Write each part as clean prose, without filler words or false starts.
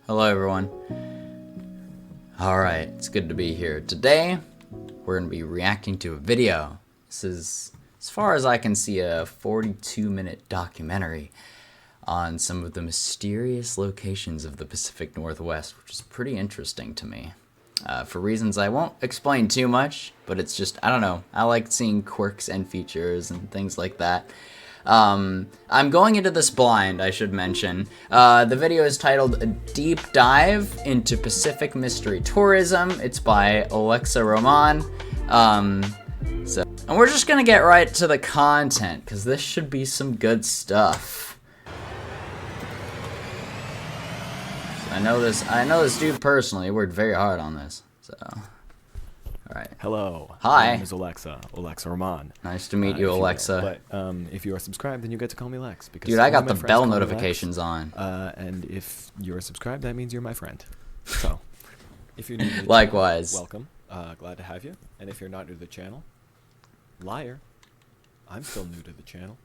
Hello everyone. Alright, it's good to be here. Today, we're going to be reacting to a video. This is, as far as I can see, a 42-minute documentary on some of the mysterious locations of the Pacific Northwest, which is pretty interesting to me. For reasons I won't explain too much, but it's just, I don't know, I like seeing quirks and features and things like that. I'm going into this blind, I should mention. The video is titled A Deep Dive into Pacific Mystery Tourism. It's by Oleksa Roman. And we're just gonna get right to the content, because this should be some good stuff. So I know this dude personally. He worked very hard on this, so. Alright. Hello. Hi. My name is Oleksa Roman. Nice to meet you, Oleksa. But if you are subscribed, then you get to call me Lex. Because dude, I got the bell notifications on. And if you're subscribed, that means you're my friend. So, if you're new to the Likewise. channel, welcome. Glad to have you. And if you're not new to the channel, liar. I'm still new to the channel.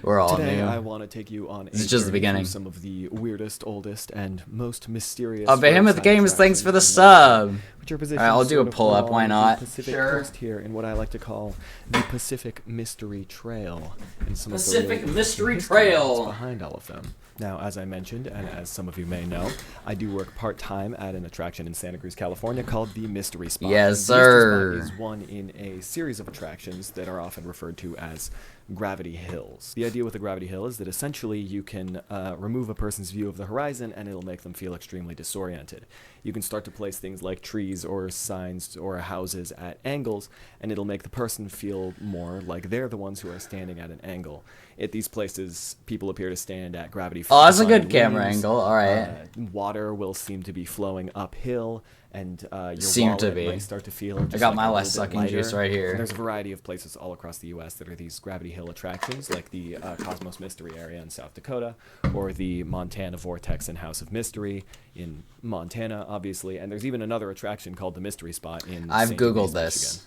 We're all Today, new. I want to take you on This is just the beginning. some of the weirdest, oldest, and most mysterious. Behemoth Games, thanks for the sub. Alright, I'll do a pull-up, why not? Pacific Coast here in what I like to call the Pacific Mystery Trail. And some Pacific of the Mystery history Trail. that's behind all of them. Now, as I mentioned, and as some of you may know, I do work part-time at an attraction in Santa Cruz, California called the Mystery Spot. Yes, The sir. Mystery Spot is one in a series of attractions that are often referred to as gravity hills. The idea with a gravity hill is that essentially you can remove a person's view of the horizon and it'll make them feel extremely disoriented. You can start to place things like trees or signs or houses at angles, and it'll make the person feel more like they're the ones who are standing at an angle. At these places, people appear to stand at gravity. Oh, that's a good camera angle. All right. Water will seem to be flowing uphill, and your Seem to wallet be. might start to feel. I Just got like my a less little bit sucking juice lighter. right here. And there's a variety of places all across the U.S. that are these gravity hill attractions, like the Cosmos Mystery area in South Dakota, or the Montana Vortex and House of Mystery in Montana, obviously. And there's even another attraction called the Mystery Spot in I've St. Googled Louis, this. Michigan.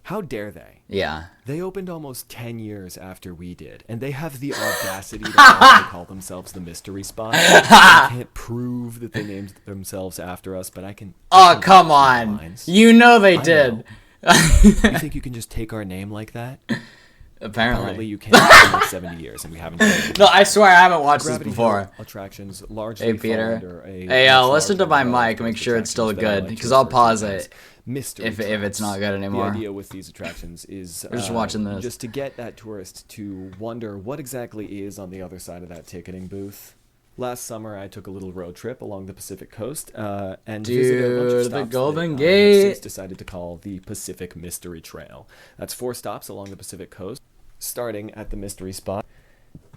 How dare they? Yeah. They opened almost 10 years after we did, and they have the audacity to also call themselves the Mystery Spot. I can't prove that they named themselves after us, but I can. Oh, come on. Lines. You know they did. You think you can just take our name like that? Apparently Apparently. you can't. It's been like 70 years, and we haven't. No, I swear I haven't watched this Gravity before. Hill attractions largely Hey, fall Peter. under a Hey, much listen to larger my umbrella mic. of Make sure it's still attractions that I good, like to because I'll refer to pause as it mystery if it's not trails. good anymore. The idea with these attractions is We're just watching this. just to get that tourist to wonder what exactly is on the other side of that ticketing booth. Last summer, I took a little road trip along the Pacific Coast and visited a bunch of Dude, stops the Golden that I have Gate. since decided to call the Pacific Mystery Trail. That's 4 stops along the Pacific Coast, starting at the Mystery Spot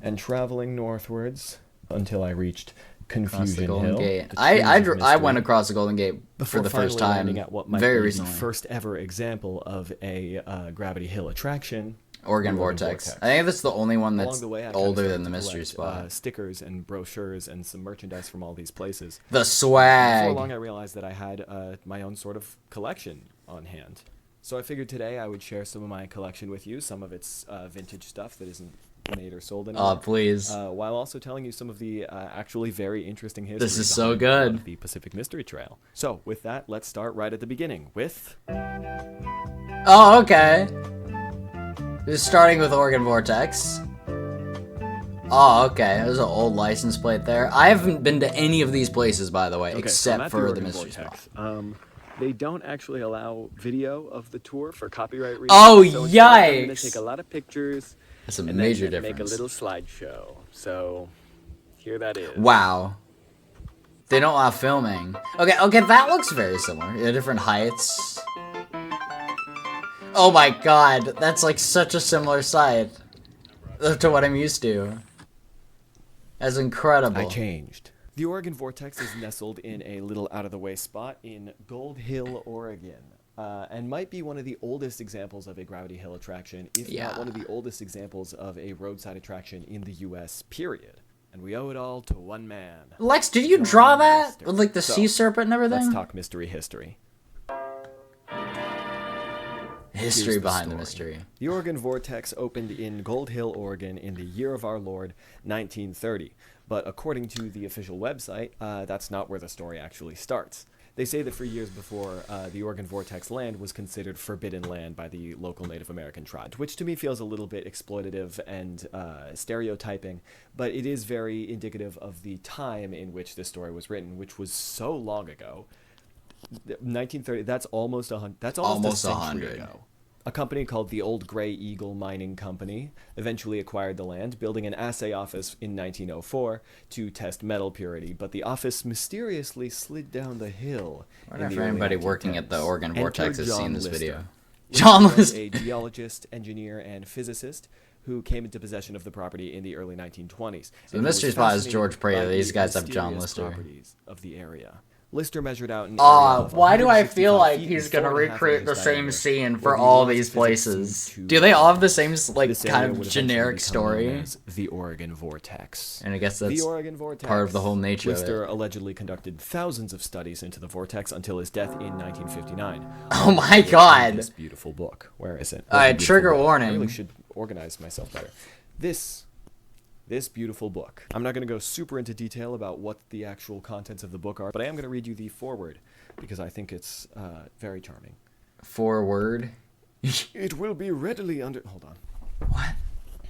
and traveling northwards until I reached Across Confusion the Golden Hill. Gate. the I Tombs of went Mystery, across the Golden Gate for before the first finally time landing at what might very be recently. the first ever example of a gravity hill attraction. Oregon the Vortex. I think that's the only one that's Along the way, I older kinda than the started to Mystery collect, Spot. stickers and brochures and some merchandise from all these places. The Before swag. long, I realized that I had my own sort of collection on hand. So I figured today I would share some of my collection with you, some of its vintage stuff that isn't made or sold anymore. Oh, please. While also telling you some of the actually very interesting history. This is so behind good. The Pacific Mystery Trail. So with that, let's start right at the beginning with. Oh, okay. Just starting with Oregon Vortex. Oh, okay. There's an old license plate there. I haven't been to any of these places, by the way, Okay, so I'm except at for the Oregon Mystery Vortex. Spot. They don't actually allow video of the tour for copyright reasons. Oh, so instead I'm gonna yikes. take a lot of pictures That's a and major then make a difference. little slideshow. So here that is. Wow. They don't allow filming. Okay, that looks very similar. Yeah, different heights. Oh my god, that's like such a similar site to what I'm used to. That's incredible. I changed. The Oregon Vortex is nestled in a little out-of-the-way spot in Gold Hill, Oregon, and might be one of the oldest examples of a gravity hill attraction, if Yeah. not one of the oldest examples of a roadside attraction in the U.S., period. And we owe it all to one man. Lex, did you draw that? Mystery. With like the So, sea serpent and everything? Let's talk mystery history. History Here's behind the story. mystery. The Oregon Vortex opened in Gold Hill, Oregon in the year of our Lord, 1930. But according to the official website, that's not where the story actually starts. They say that for years before, the Oregon Vortex land was considered forbidden land by the local Native American tribe, which to me feels a little bit exploitative and stereotyping, but it is very indicative of the time in which this story was written, which was so long ago. 1930, that's almost a century 100. ago. A company called the Old Gray Eagle Mining Company eventually acquired the land, building an assay office in 1904 to test metal purity, but the office mysteriously slid down the hill. I wonder if anybody working at the Oregon Vortex has seen this video. John John was Lister. a geologist, engineer, and physicist who came into possession of the property in the early 1920s. So the mystery spot is George Prater. These guys have John Lister. Properties of the area. Lister measured out an area of Why do I 165 feel like feet he's and gonna 4.5 recreate the inches same diameter, scene where for the all laws of these physics places? seem to Do they all have the same, like, This kind area of would generic eventually become known story? as the Oregon Vortex. And I guess The that's Oregon Vortex. part of the whole nature of Lister it. allegedly conducted thousands of studies into the vortex until his death in 1959. Oh my god! This beautiful book. Where is it? Alright, Where's the trigger beautiful book? I warning. really should organize myself better. This beautiful book. I'm not going to go super into detail about what the actual contents of the book are, but I am going to read you the foreword because I think it's very charming. Forward. It will be readily Hold on. What?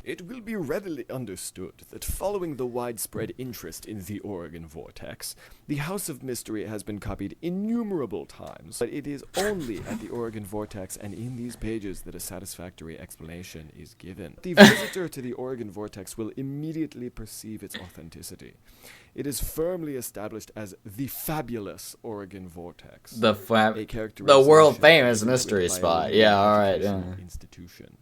It will be readily understood that following the widespread interest in the Oregon Vortex, the House of Mystery has been copied innumerable times, but it is only at the Oregon Vortex and in these pages that a satisfactory explanation is given. The visitor to the Oregon Vortex will immediately perceive its authenticity. It is firmly established as the fabulous Oregon Vortex, The the world famous mystery spot. Yeah, alright. Yeah. Institution.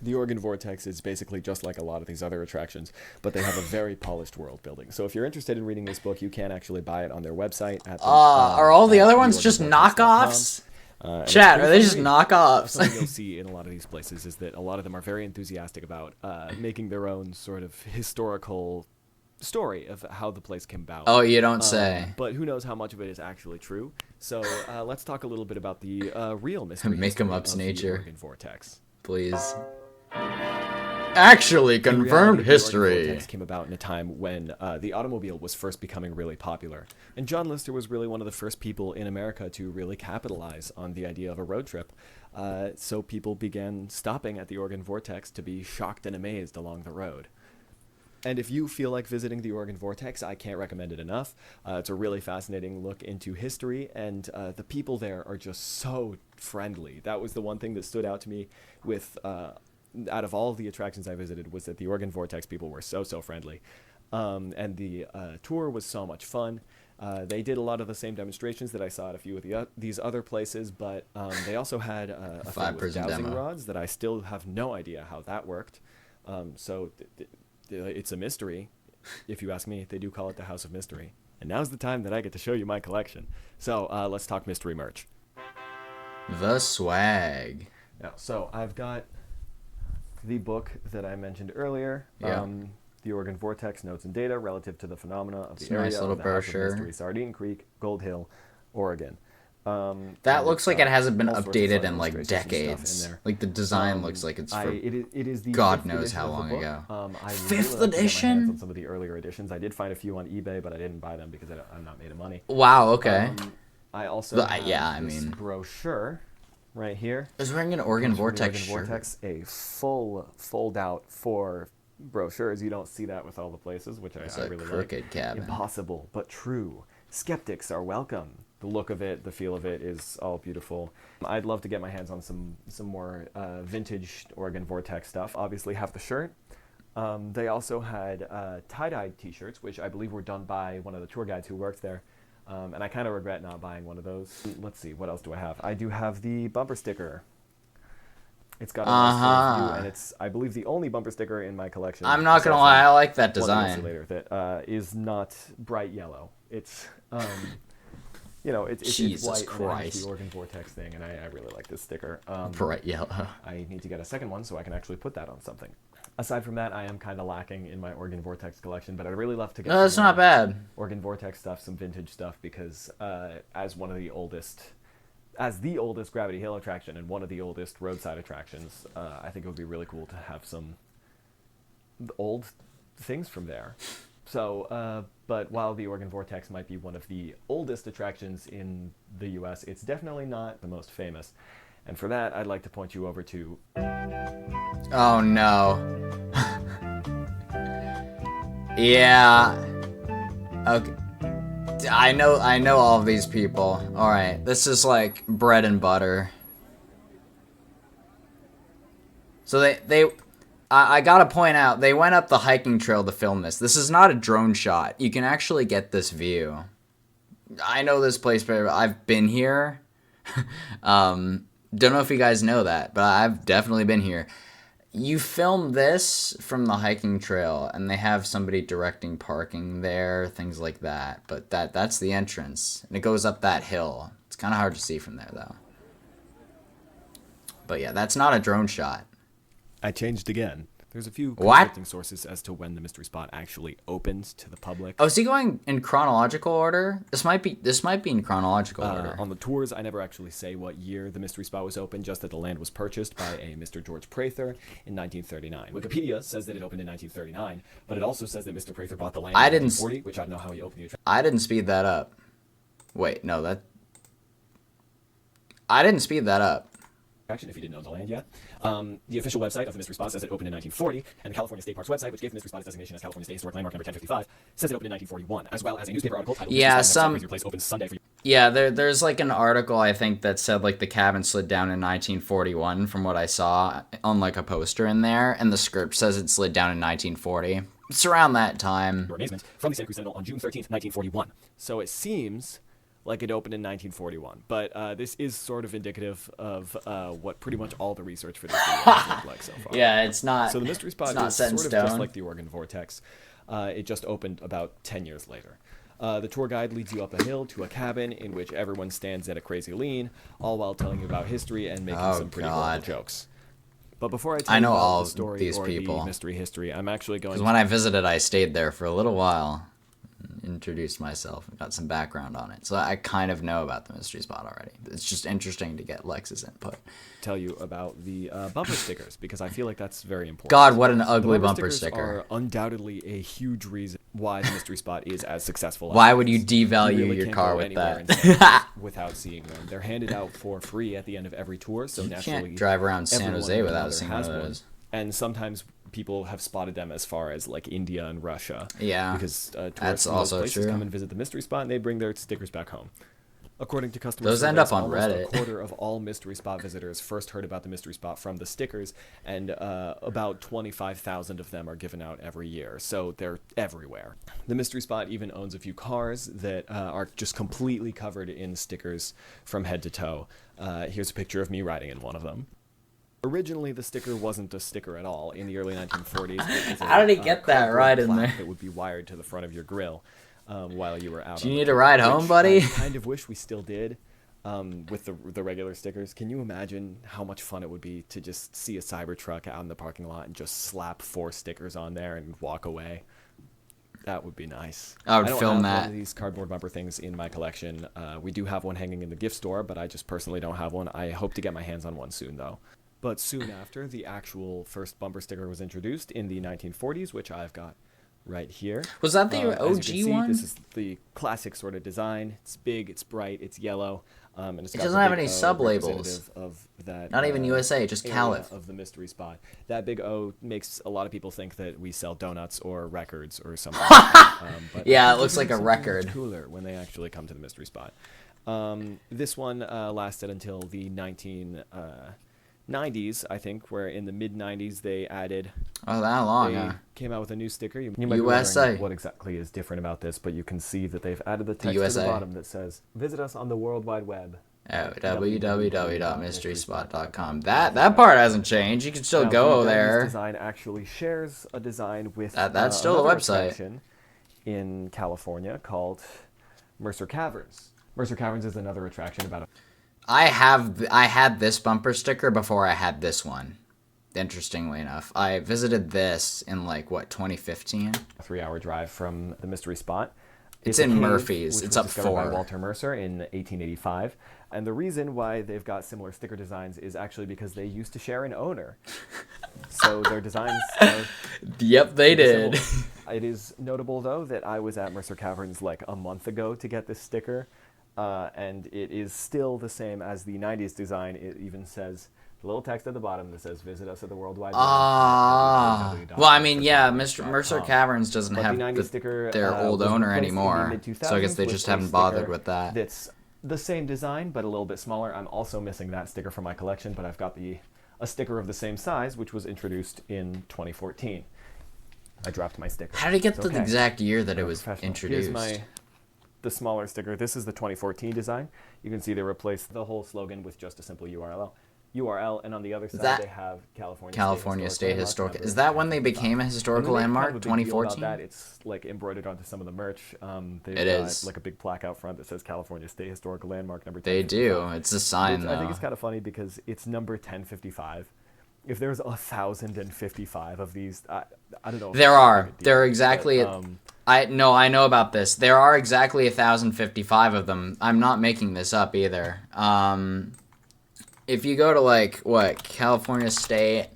The Oregon Vortex is basically just like a lot of these other attractions, but they have a very polished world building. So if you're interested in reading this book, you can actually buy it on their website. At Are all the at other ones just theoregonvortex.com. knockoffs? And Chat, it's are they pretty just fun read. knockoffs? Something you'll see in a lot of these places is that a lot of them are very enthusiastic about making their own sort of historical story of how the place came about. Oh, you don't say. But who knows how much of it is actually true. So let's talk a little bit about the real mystery Make 'em history up's of the nature. Oregon Vortex. Please. Actually In confirmed reality, the Oregon history. Vortex came about in a time when the automobile was first becoming really popular. And John Lister was really one of the first people in America to really capitalize on the idea of a road trip. So people began stopping at the Oregon Vortex to be shocked and amazed along the road. And if you feel like visiting the Oregon Vortex, I can't recommend it enough. It's a really fascinating look into history, and the people there are just so friendly. That was the one thing that stood out to me with, out of all of the attractions I visited, was that the Oregon Vortex people were so friendly. And the tour was so much fun. They did a lot of the same demonstrations that I saw at a few of these other places, but they also had a thing with dowsing demo. rods that I still have no idea how that worked. It's a mystery, if you ask me. They do call it the House of Mystery. And now's the time that I get to show you my collection. So let's talk mystery merch. The swag. Now, so I've got the book that I mentioned earlier. Yeah. The Oregon Vortex Notes and Data relative to the phenomena of the It's a area nice little of the House brochure. of Mystery, Sardine Creek, Gold Hill, Oregon. That and looks it's like got it hasn't been all sorts of updated fun in like illustrations and stuff in decades. there. Like the design looks like it's for It is the God fifth knows edition how of the long book. ago. I would Fifth really like to get my hands edition? on some of the earlier editions. I did find a few on eBay, but I didn't buy them because I'm not made of money. Wow. Okay. I also But, have yeah, I this mean- brochure right here. I was wearing an Oregon Comes from the Vortex Oregon shirt. Vortex, a full fold out for brochures. You don't see that with all the places, which It's I a really like. crooked cabin. Impossible, but true. Skeptics are welcome. The look of it, the feel of it is all beautiful. I'd love to get my hands on some more vintage Oregon Vortex stuff. Obviously have the shirt. They also had tie-dye t-shirts, which I believe were done by one of the tour guides who worked there. And I kind of regret not buying one of those. Let's see, what else do I have? I do have the bumper sticker. It's got a nice little view, and it's, I believe, the only bumper sticker in my collection. I'm not gonna aside lie, from I like that one I'll see design. later that is not bright yellow. It's, it's Jesus white and it has Christ. the Oregon Vortex thing, and I really like this sticker. Bright yellow. I need to get a second one so I can actually put that on something. Aside from that, I am kind of lacking in my Oregon Vortex collection, but I'd really love to get No, that's some not bad. Oregon Vortex stuff, some vintage stuff, because as one of the oldest as the oldest Gravity Hill attraction and one of the oldest roadside attractions, I think it would be really cool to have some old things from there. So, but while the Oregon Vortex might be one of the oldest attractions in the US, it's definitely not the most famous. And for that, I'd like to point you over to... Oh no. Yeah. Okay. I know all of these people. Alright, this is like bread and butter. So I gotta point out, they went up the hiking trail to film this. This is not a drone shot. You can actually get this view. I know this place, but I've been here. Don't know if you guys know that, but I've definitely been here. You film this from the hiking trail, and they have somebody directing parking there, things like that. But that's the entrance, and it goes up that hill. It's kind of hard to see from there, though. But yeah, that's not a drone shot. I changed again. There's a few What? conflicting sources as to when the mystery spot actually opens to the public. Oh, is he going in chronological order? This might be in chronological order. On the tours, I never actually say what year the mystery spot was opened, just that the land was purchased by a Mr. George Prather in 1939. Wikipedia says that it opened in 1939, but it also says that Mr. Prather bought the land in 1940, which I don't know how he opened the attraction. I didn't speed that up. Wait, no, I didn't speed that up. If he didn't own the land yet. The official website of the mystery spot says it opened in 1940, and the California State Parks website, which gave the mystery spot its designation as California State Historic Landmark number 1055, says it opened in 1941, as well as a newspaper article titled "Your Place Opens Sunday for You." Yeah, there's like an article I think that said like the cabin slid down in 1941 from what I saw on like a poster in there, and the script says it slid down in 1940. It's around that time. Your amazement from the Santa Cruz Sentinel on June 13th, 1941. So it seems like it opened in 1941, but this is sort of indicative of what pretty much all the research for this video has looked like so far. Yeah, it's not. So the mystery spot is sort of just like the Oregon Vortex. It just opened about 10 years later. The tour guide leads you up a hill to a cabin in which everyone stands at a crazy lean, all while telling you about history and making some pretty horrible jokes. But before I tell you about the story these or people. the mystery history, I'm actually going to... When I visited, I stayed there for a little while. Introduced myself and got some background on it, so I kind of know about the mystery spot already. It's just interesting to get Lex's input. Tell you about the bumper stickers, because I feel like that's very important. God, what an ugly bumper stickers sticker! Are undoubtedly a huge reason why the mystery spot is as successful. Why would you devalue your car with that? Without seeing them, they're handed out for free at the end of every tour. So you naturally, can't drive around San Jose without seeing one of those. And sometimes people have spotted them as far as like India and Russia. Yeah, because that's tourists from also those places true. come and visit the mystery spot, and they bring their stickers back home. According to customers, those end up on Reddit. A quarter of all mystery spot visitors first heard about the mystery spot from the stickers, and about 25,000 of them are given out every year, so they're everywhere. The mystery spot even owns a few cars that are just completely covered in stickers from head to toe. Here's a picture of me riding in one of them. Originally, the sticker wasn't a sticker at all. In the early 1940s, how did he get that right in there? That would be wired to the front of your grill while you were out. Do you need a ride home, buddy? I kind of wish we still did with the regular stickers. Can you imagine how much fun it would be to just see a Cybertruck out in the parking lot and just slap 4 stickers on there and walk away? That would be nice. I would film that. I don't have one that. of these cardboard bumper things in my collection. We do have one hanging in the gift store, but I just personally don't have one. I hope to get my hands on one soon, though. But soon after, the actual first bumper sticker was introduced in the 1940s, which I've got right here. Was that the OG one? This is the classic sort of design. It's big, it's bright, it's yellow, and it doesn't have any sub-labels. Of that, not even USA, just Calif. Of the mystery spot. That big O makes a lot of people think that we sell donuts or records or something. But yeah, it looks like a record. Cooler when they actually come to the mystery spot. This one lasted until the 1990s, I think, where in the mid-90s they added... Oh, that long, They came out with a new sticker. You might be wondering what exactly is different about this, but you can see that they've added the text to the bottom that says, "Visit us on the World Wide Web." Oh, www.mysteryspot.com. That part hasn't changed. You can still go there. This design actually shares a design with that's still a website in California called Mercer Caverns. Mercer Caverns is another attraction about I had this bumper sticker before I had this one. Interestingly enough, I visited this in like 2015. a 3-hour drive from the mystery spot. It's a in cave, Murphy's. which It's was up discovered by 4. Walter Mercer in 1885. And the reason why they've got similar sticker designs is actually because they used to share an owner. So their designs are Yep, they did. It is notable, though, that I was at Mercer Caverns like a month ago to get this sticker, and it is still the same as the 90s design. It even says the little text at the bottom that says, visit us at the World Wide Web. Well, I mean, yeah, Mercer Caverns doesn't But have the 90s sticker their old was owner replaced in the anymore, mid-2000s so I guess they with just a haven't bothered sticker with that. That's the same design, but a little bit smaller. I'm also missing that sticker from my collection, but I've got a sticker of the same size, which was introduced in 2014. I dropped my sticker. How did it get It's the exact year that it was introduced? Here's the smaller sticker. This is the 2014 design. You can see they replaced the whole slogan with just a simple URL, and on the other side they have California State Historic. Is that when they became a historical landmark? 2014. That it's like embroidered onto some of the merch. They've It got is like a big plaque out front that says California State Historical Landmark number 1055. They do. It's a sign, though. I think it's kind of funny because it's number 1055. If there's 1,055 of these, I don't know. There are. There are exactly. I know about this. There are exactly 1,055 of them. I'm not making this up either. If you go to like California State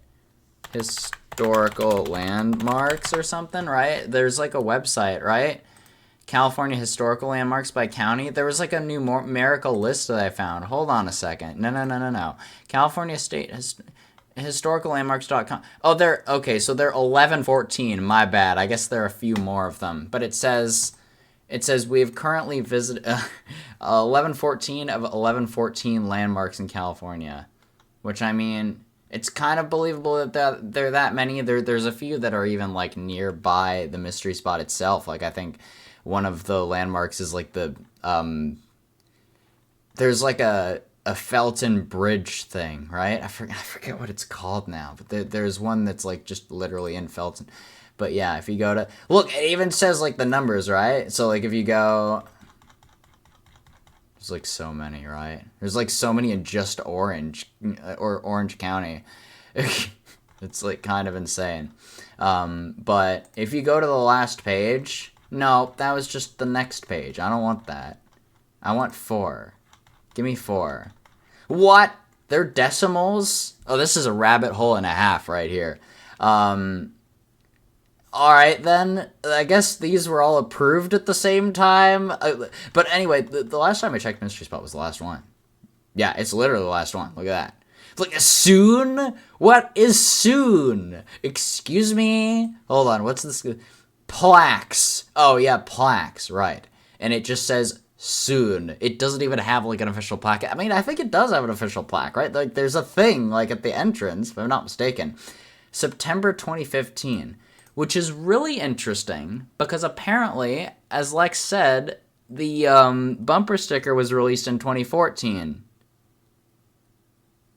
Historical Landmarks or something, right? There's like a website, right? California Historical Landmarks by county. There was like a numerical list that I found. Hold on a second. No. California State historicallandmarks.com. Oh, okay, so they're 1114. My bad. I guess there are a few more of them, but it says we've currently visited 1114 of 1114 landmarks in California, which, I mean, it's kind of believable that there are that many. There's a few that are even like nearby the mystery spot itself. Like, I think one of the landmarks is like the there's like a Felton Bridge thing, right? I forget what it's called now, but there's one that's like just literally in Felton. But yeah, if you go to look, it even says like the numbers, right? So like if you go, there's like so many, right? There's like so many in just Orange or Orange County. It's like kind of insane. But if you go to the last page, no, that was just the next page. I don't want that. I want 4. Give me 4. What? They're decimals? Oh, this is a rabbit hole and a half right here. Alright then. I guess these were all approved at the same time. But anyway, the last time I checked Mystery Spot was the last one. Yeah, it's literally the last one. Look at that. Like, soon? What is soon? Excuse me? Hold on, what's this? Plaques. Oh, yeah, plaques, right. And it just says soon. It doesn't even have like an official plaque. I mean, I think it does have an official plaque, right? Like, there's a thing like at the entrance, if I'm not mistaken. September 2015, which is really interesting because apparently, as Lex said, the bumper sticker was released in 2014.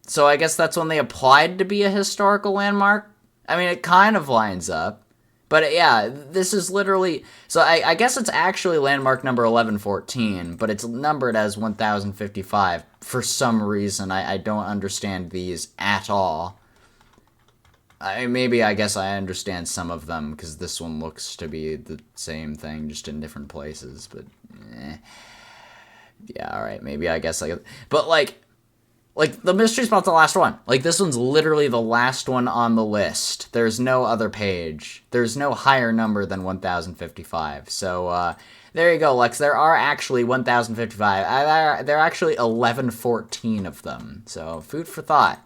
So I guess that's when they applied to be a historical landmark. I mean, it kind of lines up. But yeah, this is literally... So I guess it's actually landmark number 1114, but it's numbered as 1055. For some reason, I don't understand these at all. I guess I understand some of them, because this one looks to be the same thing, just in different places, but... Yeah, alright, maybe I guess I... But like, the mystery spot's the last one. Like, this one's literally the last one on the list. There's no other page. There's no higher number than 1055. So, there you go, Lex. There are actually 1055. There are actually 1114 of them. So, food for thought.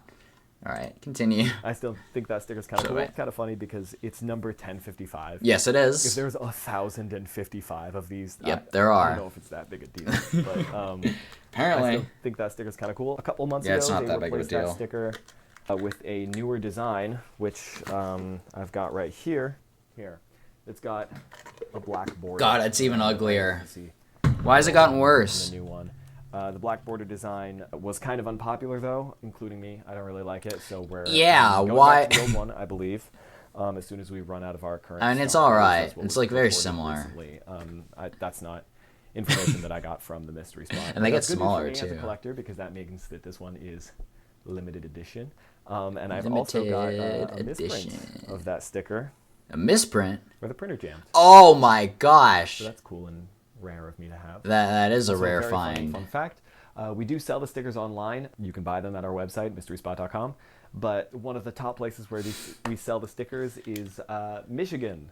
Alright, continue. I still think that sticker's kind of cool. It's kind of funny because it's number 1055. Yes, it is. If there's 1,055 of these... Yep, there are. I don't know if it's that big a deal, but... Apparently. I still think that sticker's kind of cool. A couple months it's ago, not they that big of a replaced deal. that sticker with a newer design, which I've got right here. Here. It's got a black border. God, it's even uglier. Why has it gotten worse? The new one. The black border design was kind of unpopular, though, including me. I don't really like it, so we're going why? back to the old one, I believe, as soon as we run out of our current I mean, it's stock, alright. because It's, like, very recorded similar. recently. That's not information that I got from the mystery spot. And they get That's good news smaller, for me as a too. collector, because that means that this one is limited edition. And I've also got a misprint of that sticker. A misprint? Where the printer jammed. Oh my gosh! So that's cool and rare of me to have. That is a Also, rare very funny find. fun fact, we do sell the stickers online. You can buy them at our website, mysteryspot.com. But one of the top places where we sell the stickers is Michigan.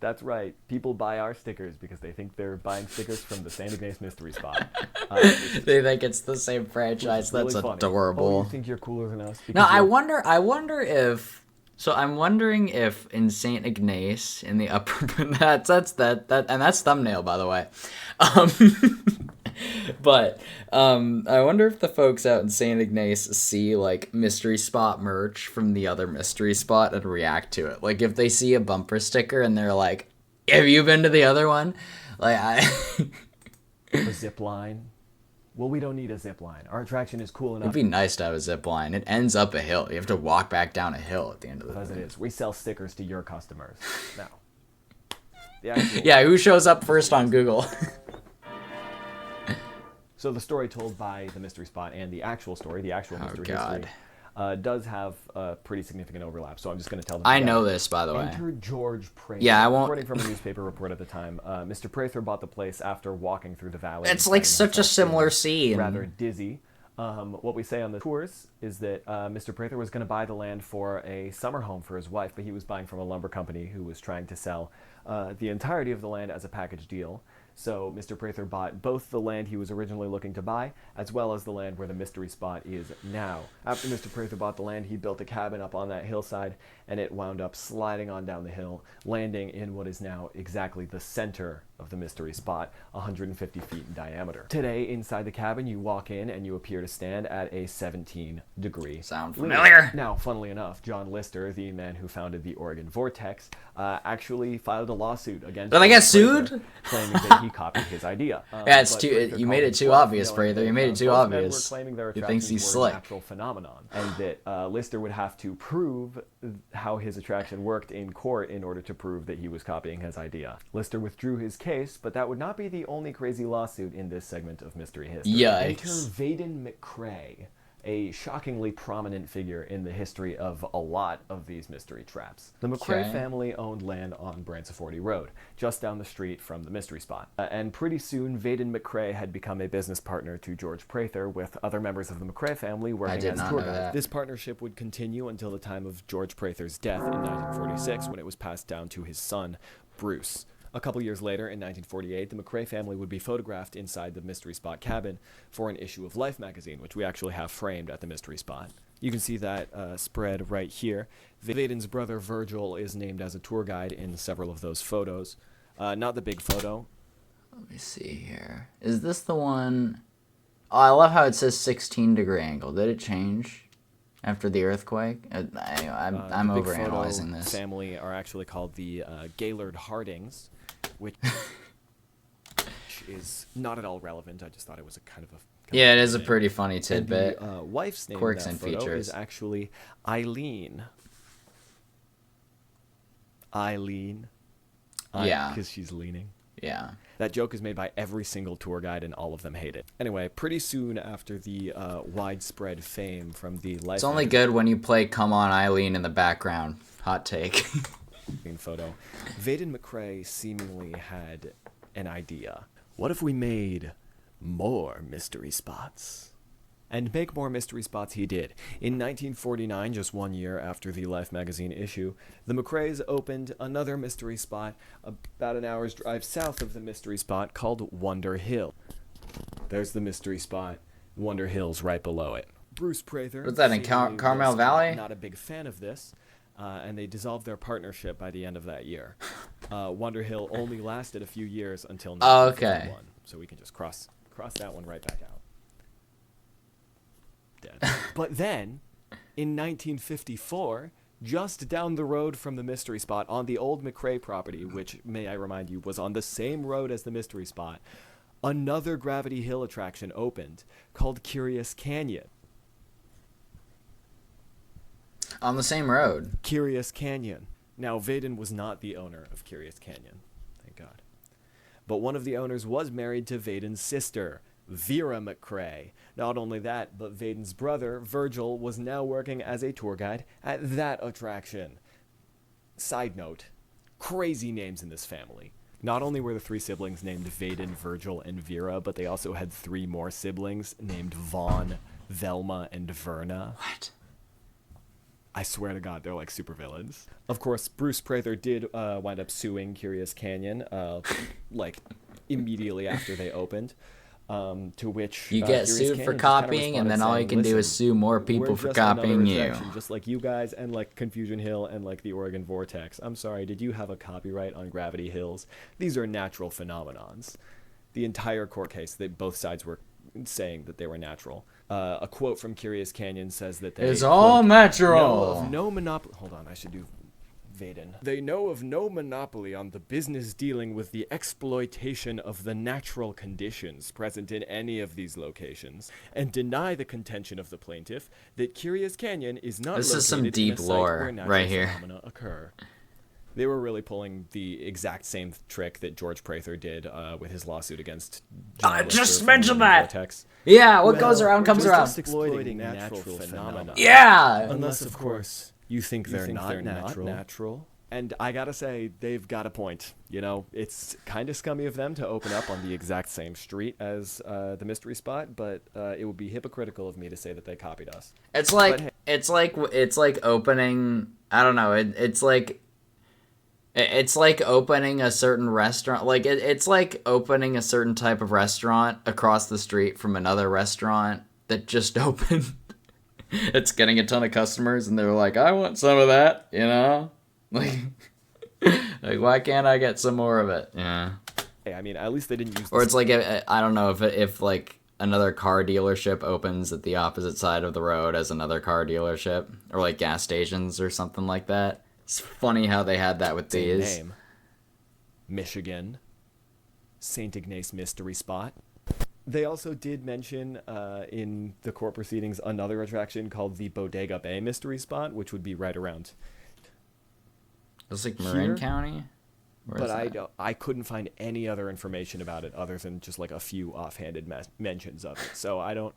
That's right. People buy our stickers because they think they're buying stickers from the St. Ignace Mystery Spot. They think it's the same franchise. Really That's funny. adorable. Oh, you think you're cooler than us? No, I wonder if. So I'm wondering if in Saint Ignace in the upper that's and that's thumbnail, by the way. But I wonder if the folks out in Saint Ignace see like mystery spot merch from the other mystery spot and react to it. Like if they see a bumper sticker and they're like, "Have you been to the other one?" Like A zip line. Well, we don't need a zip line. Our attraction is cool enough. It'd be nice to have a zip line. It ends up a hill. You have to walk back down a hill at the end of the As day. it is. We sell stickers to your customers. Now. The actual Yeah, who shows up first on Google? So the story told by the mystery spot and the actual story, the actual mystery God. history, does have a pretty significant overlap. So I'm just going to tell them. I know this, by the way. Enter George Prather. Yeah, I won't- According from a newspaper report at the time, Mr. Prather bought the place after walking through the valley. It's and like finding such a himself similar feeling scene. rather dizzy. What we say on the tours is that Mr. Prather was going to buy the land for a summer home for his wife, but he was buying from a lumber company who was trying to sell the entirety of the land as a package deal. So Mr. Prather bought both the land he was originally looking to buy, as well as the land where the mystery spot is now. After Mr. Prather bought the land, he built a cabin up on that hillside, and it wound up sliding on down the hill, landing in what is now exactly the center of the mystery spot, 150 feet in diameter. Today, inside the cabin, you walk in and you appear to stand at a 17-degree Sound lean. familiar? Now, funnily enough, John Lister, the man who founded the Oregon Vortex, actually filed a lawsuit against. Did I get Prather, sued? claiming that he copied his idea. Yeah, it's But too. Prather You called made him it too bluff, obvious, knowing Prather. that, You made it too both men were obvious. claiming their He thinks he's attractions were a slick. natural phenomenon, and that Lister would have to prove how his attraction worked in court in order to prove that he was copying his idea. Lister withdrew his case, but that would not be the only crazy lawsuit in this segment of mystery history. Enter Yikes. Vaden McCrae, a shockingly prominent figure in the history of a lot of these mystery traps. The McCrae Okay. family owned land on Branciforte Road, just down the street from the mystery spot. And pretty soon, Vaden McCrae had become a business partner to George Prather, with other members of the McCrae family working did as not tour know guides. that. This partnership would continue until the time of George Prather's death in 1946, when it was passed down to his son, Bruce. A couple years later, in 1948, the McCrae family would be photographed inside the Mystery Spot cabin for an issue of Life magazine, which we actually have framed at the Mystery Spot. You can see that spread right here. Vaden's brother Virgil is named as a tour guide in several of those photos. Not the big photo. Let me see here. Is this the one? Oh, I love how it says 16-degree angle. Did it change after the earthquake? I'm The big overanalyzing photo this. family are actually called the Gaylord Hardings, which is not at all relevant. I just thought it was a kind of a... Yeah, it is a name. pretty funny And tidbit. the wife's name Quirks in that and photo features. is actually Eileen. Eileen. Yeah. Because she's leaning. Yeah. That joke is made by every single tour guide, and all of them hate it. Anyway, pretty soon after the widespread fame from the Life It's only good when you play "Come On, Eileen" in the background. Hot take. magazine photo, Vaden McCrae seemingly had an idea. What if we made more mystery spots? And make more mystery spots he did. In 1949, just 1 year after the Life magazine issue, the McCraes opened another mystery spot about an hour's drive south of the mystery spot called Wonder Hill. There's the mystery spot. Wonder Hill's right below it. Bruce Prather... What's that, in seemingly Carmel was Valley? Not a big fan of this, and they dissolved their partnership by the end of that year. Wonder Hill only lasted a few years until Oh, 1951, okay. so we can just cross that one right back out. Dead. But then, in 1954, just down the road from the mystery spot on the old McCrae property, which, may I remind you, was on the same road as the mystery spot, another Gravity Hill attraction opened called Curious Canyon. On the same road. Curious Canyon. Now, Vaden was not the owner of Curious Canyon, thank God. But one of the owners was married to Vaden's sister, Vera McCrae. Not only that, but Vaden's brother, Virgil, was now working as a tour guide at that attraction. Side note, crazy names in this family. Not only were the three siblings named Vaden, Virgil, and Vera, but they also had three more siblings named Vaughn, Velma, and Verna. What? I swear to God, they're like supervillains. Of course, Bruce Prather did wind up suing Curious Canyon, like immediately after they opened. To which You get Curious sued Canyon for just kinda copying, and then responded all you saying, can do is "Listen, sue more people we're for just another copying you. attraction, just like you guys and like Confusion Hill and like the Oregon Vortex. I'm sorry, did you have a copyright on Gravity Hills? These are natural phenomenons." The entire court case, that both sides were saying that they were natural. A quote from Curious Canyon says that they It's all quote, natural. know of no monopoly. Hold on, I should do Vaden. They know of no monopoly on the business dealing with the exploitation of the natural conditions present in any of these locations, and deny the contention of the plaintiff that Curious Canyon is not This located is some in deep a site lore where natural right here. phenomena occur. They were really pulling the exact same trick that George Prather did with his lawsuit against John Lister just from mentioned the that. Vortex. Yeah, what goes around comes we're around. just exploiting natural phenomena. Yeah. Unless, of course, you think they're not natural. And I gotta say, they've got a point. You know, it's kind of scummy of them to open up on the exact same street as the mystery spot, but it would be hypocritical of me to say that they copied us. It's like But hey. it's like opening. I don't know. It's like opening a certain restaurant. Like it's like opening a certain type of restaurant across the street from another restaurant that just opened. It's getting a ton of customers, and they're like, "I want some of that," you know. Like, why can't I get some more of it? Yeah. Hey, I mean, at least they didn't use. Or it's like I don't know if like another car dealership opens at the opposite side of the road as another car dealership, or like gas stations or something like that. It's funny how they had that with Same these. name. Michigan. St. Ignace Mystery Spot. They also did mention in the court proceedings another attraction called the Bodega Bay Mystery Spot, which would be right around. It's like Marin Here? County. Where is But that? I couldn't find any other information about it other than just like a few offhanded mentions of it. So I don't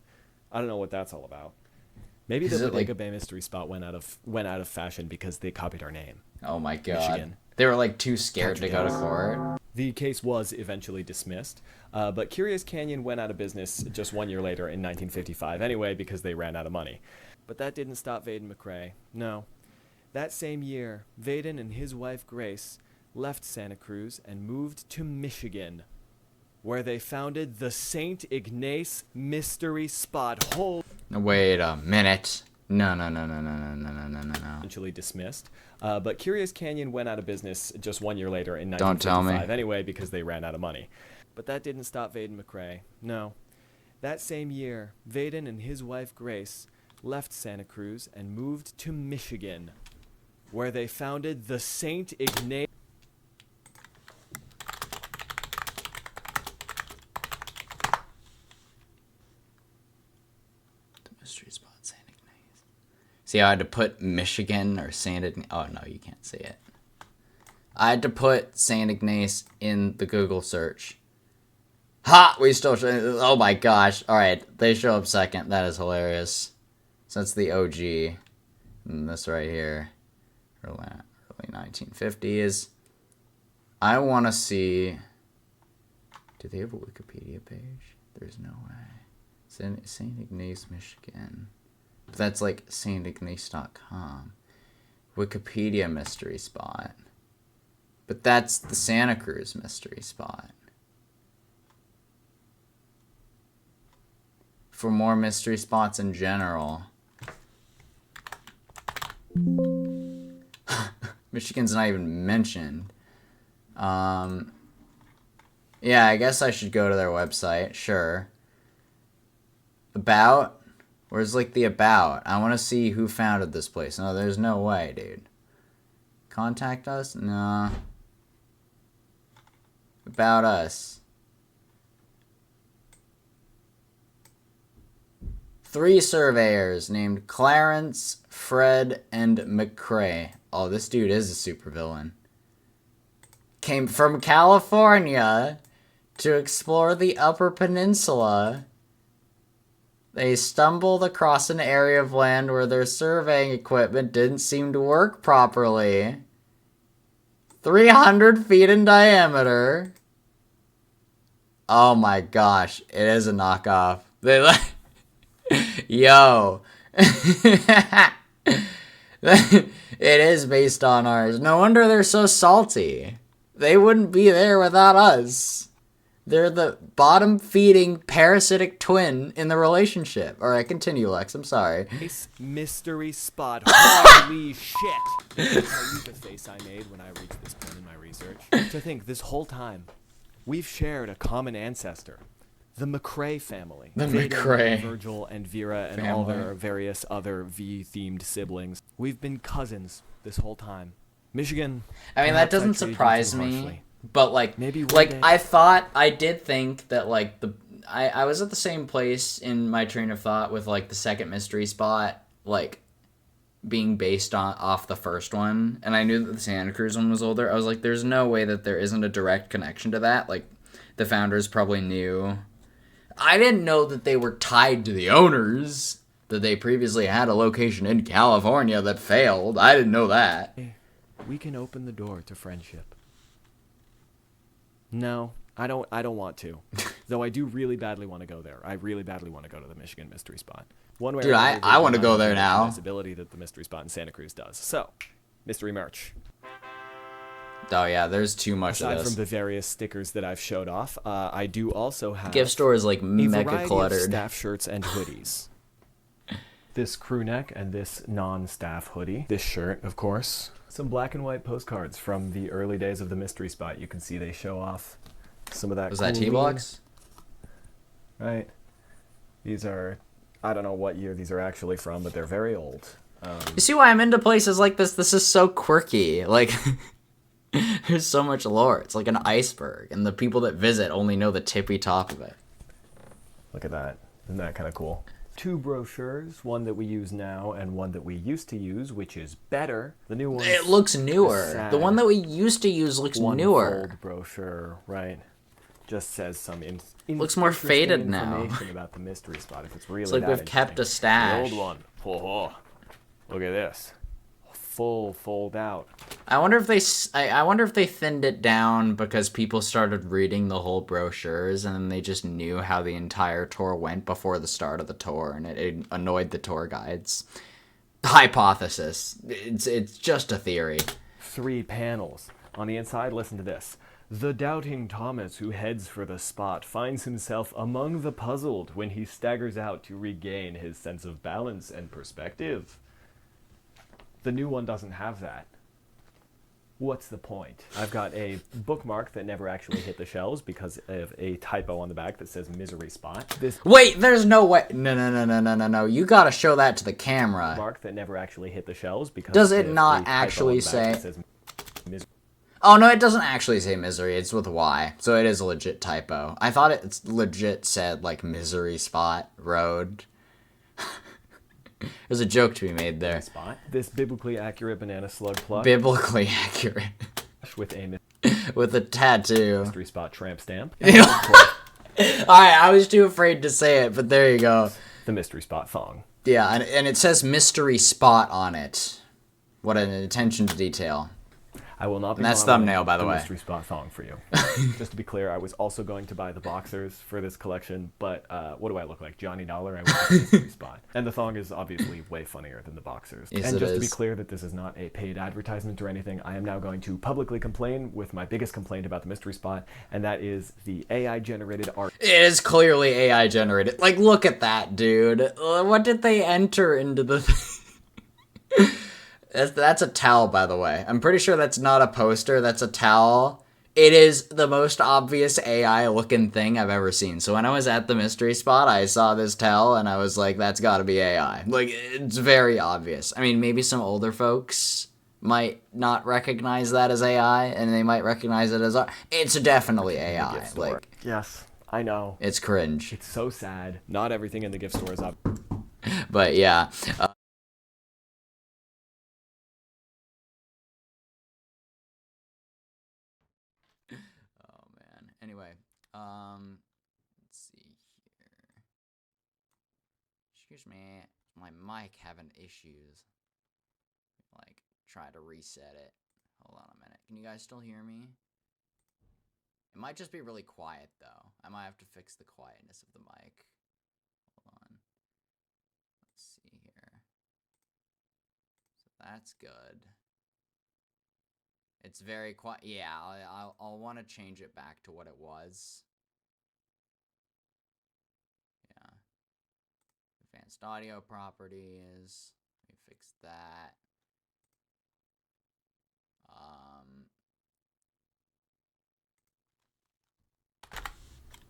know what that's all about. Maybe Is the it Bodega like- Bay Mystery Spot went out of fashion because they copied our name. Oh my god. Michigan. They were like too scared to go to court. The case was eventually dismissed, but Curious Canyon went out of business just 1 year later in 1955 anyway because they ran out of money. But that didn't stop Vaden McCrae. No. That same year, Vaden and his wife Grace left Santa Cruz and moved to Michigan, where they founded the St. Ignace Mystery Spot. Wait a minute. No. Eventually dismissed. But Curious Canyon went out of business just 1 year later in Don't tell me. 1955 anyway because they ran out of money. But that didn't stop Vaden McCrae. No. That same year, Vaden and his wife Grace left Santa Cruz and moved to Michigan, where they founded the St. Ignace. The mystery spot, Saint Ignace. See, I had to put Michigan or Saint Ignace. Oh no, you can't see it. I had to put Saint Ignace in the Google search. Ha! We still show. Oh my gosh! All right, they show up second. That is hilarious. So that's the OG. And this right here, early 1950s. I want to see. Do they have a Wikipedia page? There's no way. Saint Ignace, Michigan. But that's like saintignace.com. Wikipedia mystery spot. But that's the Santa Cruz mystery spot. For more mystery spots in general. Michigan's not even mentioned. Yeah, I guess I should go to their website. Sure. About? Where's like the about? I want to see who founded this place. No, there's no way, dude. Contact us? No. About us. 3 surveyors named Clarence, Fred, and McCrae. Oh, this dude is a supervillain. Came from California to explore the Upper Peninsula. They stumbled across an area of land where their surveying equipment didn't seem to work properly. 300 feet in diameter. Oh my gosh, it is a knockoff. They like, yo. It is based on ours. No wonder they're so salty. They wouldn't be there without us. They're the bottom-feeding parasitic twin in the relationship. All right, continue, Lex. I'm sorry. Mystery spot. Holy shit! I'll use the face I made when I reached this point in my research. To think, this whole time, we've shared a common ancestor. The McCrae family. The Vaden, McCrae Virgil and Vera and family. all their various other V-themed siblings. We've been cousins this whole time. Michigan. I mean, that perhaps I doesn't treated you surprise too me. harshly. But like, Maybe one like day. I did think that like I was at the same place in my train of thought with like the second mystery spot like being based on off the first one, and I knew that the Santa Cruz one was older. I was like, there's no way that there isn't a direct connection to that. Like, the founders probably knew. I didn't know that they were tied to the owners. That they previously had a location in California that failed. I didn't know that. We can open the door to friendship. No, I don't want to. Though I do really badly want to go there. I really badly want to go to the Michigan mystery spot. One way Dude, or another, I want to they do go not there have the now. visibility that the mystery spot in Santa Cruz does. So, mystery merch. Oh yeah, there's too much Aside of from this. the various stickers that I've showed off, I do also have Gift store is like a mega variety of cluttered. staff shirts and hoodies. This crew neck and this non-staff hoodie. This shirt, of course. Some black and white postcards from the early days of the mystery spot. You can see they show off some of that. Was that cool T-Blocks? Right. These are, I don't know what year these are actually from, but they're very old. You see why I'm into places like this? This is so quirky. Like, there's so much lore. It's like an iceberg, and the people that visit only know the tippy top of it. Look at that. Isn't that kind of cool? Two brochures, one that we use now and one that we used to use, which is better. The new one. It looks newer. sad. The one that we used to use looks newer. One-fold brochure, right? Just says some Looks more interesting faded now. information about the mystery spot. If it's really It's like that we've kept a interesting. stash. The old one. Oh, look at this. Full fold out. I wonder if I wonder if they thinned it down because people started reading the whole brochures and then they just knew how the entire tour went before the start of the tour, and it annoyed the tour guides. Hypothesis. It's just a theory. 3 panels. On the inside, listen to this. The doubting Thomas who heads for the spot finds himself among the puzzled when he staggers out to regain his sense of balance and perspective. The new one doesn't have that. What's the point? I've got a bookmark that never actually hit the shelves because of a typo on the back that says misery spot. This Wait, there's no way. No. You gotta show that to the camera. bookmark that never actually hit the shelves because Does it of not a typo actually on the back say- that says misery. Oh, no, it does't actually say misery. It's with Y. So it is a legit typo. I thought it legit said, like, misery spot road. There's a joke to be made there. Spot. This biblically accurate banana slug plush Biblically accurate. with a With a tattoo. mystery spot tramp stamp. Alright, I was too afraid to say it, but there you go. The mystery spot thong. Yeah, and it says mystery spot on it. What an attention to detail. I will not be And that's modeling thumbnail, by the way. mystery spot thong for you. Just to be clear, I was also going to buy the boxers for this collection, but what do I look like? Johnny Dollar? I went to the mystery spot. And the thong is obviously way funnier than the boxers. Yes, and it just to be is. clear that this is not a paid advertisement or anything, I am now going to publicly complain with my biggest complaint about the mystery spot, and that is the AI-generated art. It is clearly AI generated. Like, look at that, dude. What did they enter into the thing? That's a towel, by the way. I'm pretty sure that's not a poster. That's a towel. It is the most obvious AI-looking thing I've ever seen. So when I was at the mystery spot, I saw this towel, and I was like, that's gotta be AI. Like, it's very obvious. I mean, maybe some older folks might not recognize that as AI, and they might recognize it as art. It's definitely AI. Gift store. Like, Yes, I know. it's cringe. It's so sad. Not everything in the gift store is up. But yeah. Oh man. Anyway, let's see here. Excuse me, my mic having issues. Like, try to reset it. Hold on a minute. Can you guys still hear me? It might just be really quiet, though. I might have to fix the quietness of the mic. Hold on. Let's see here. So that's good. It's very quiet. Yeah, I'll want to change it back to what it was. Yeah. Advanced audio properties. Let me fix that.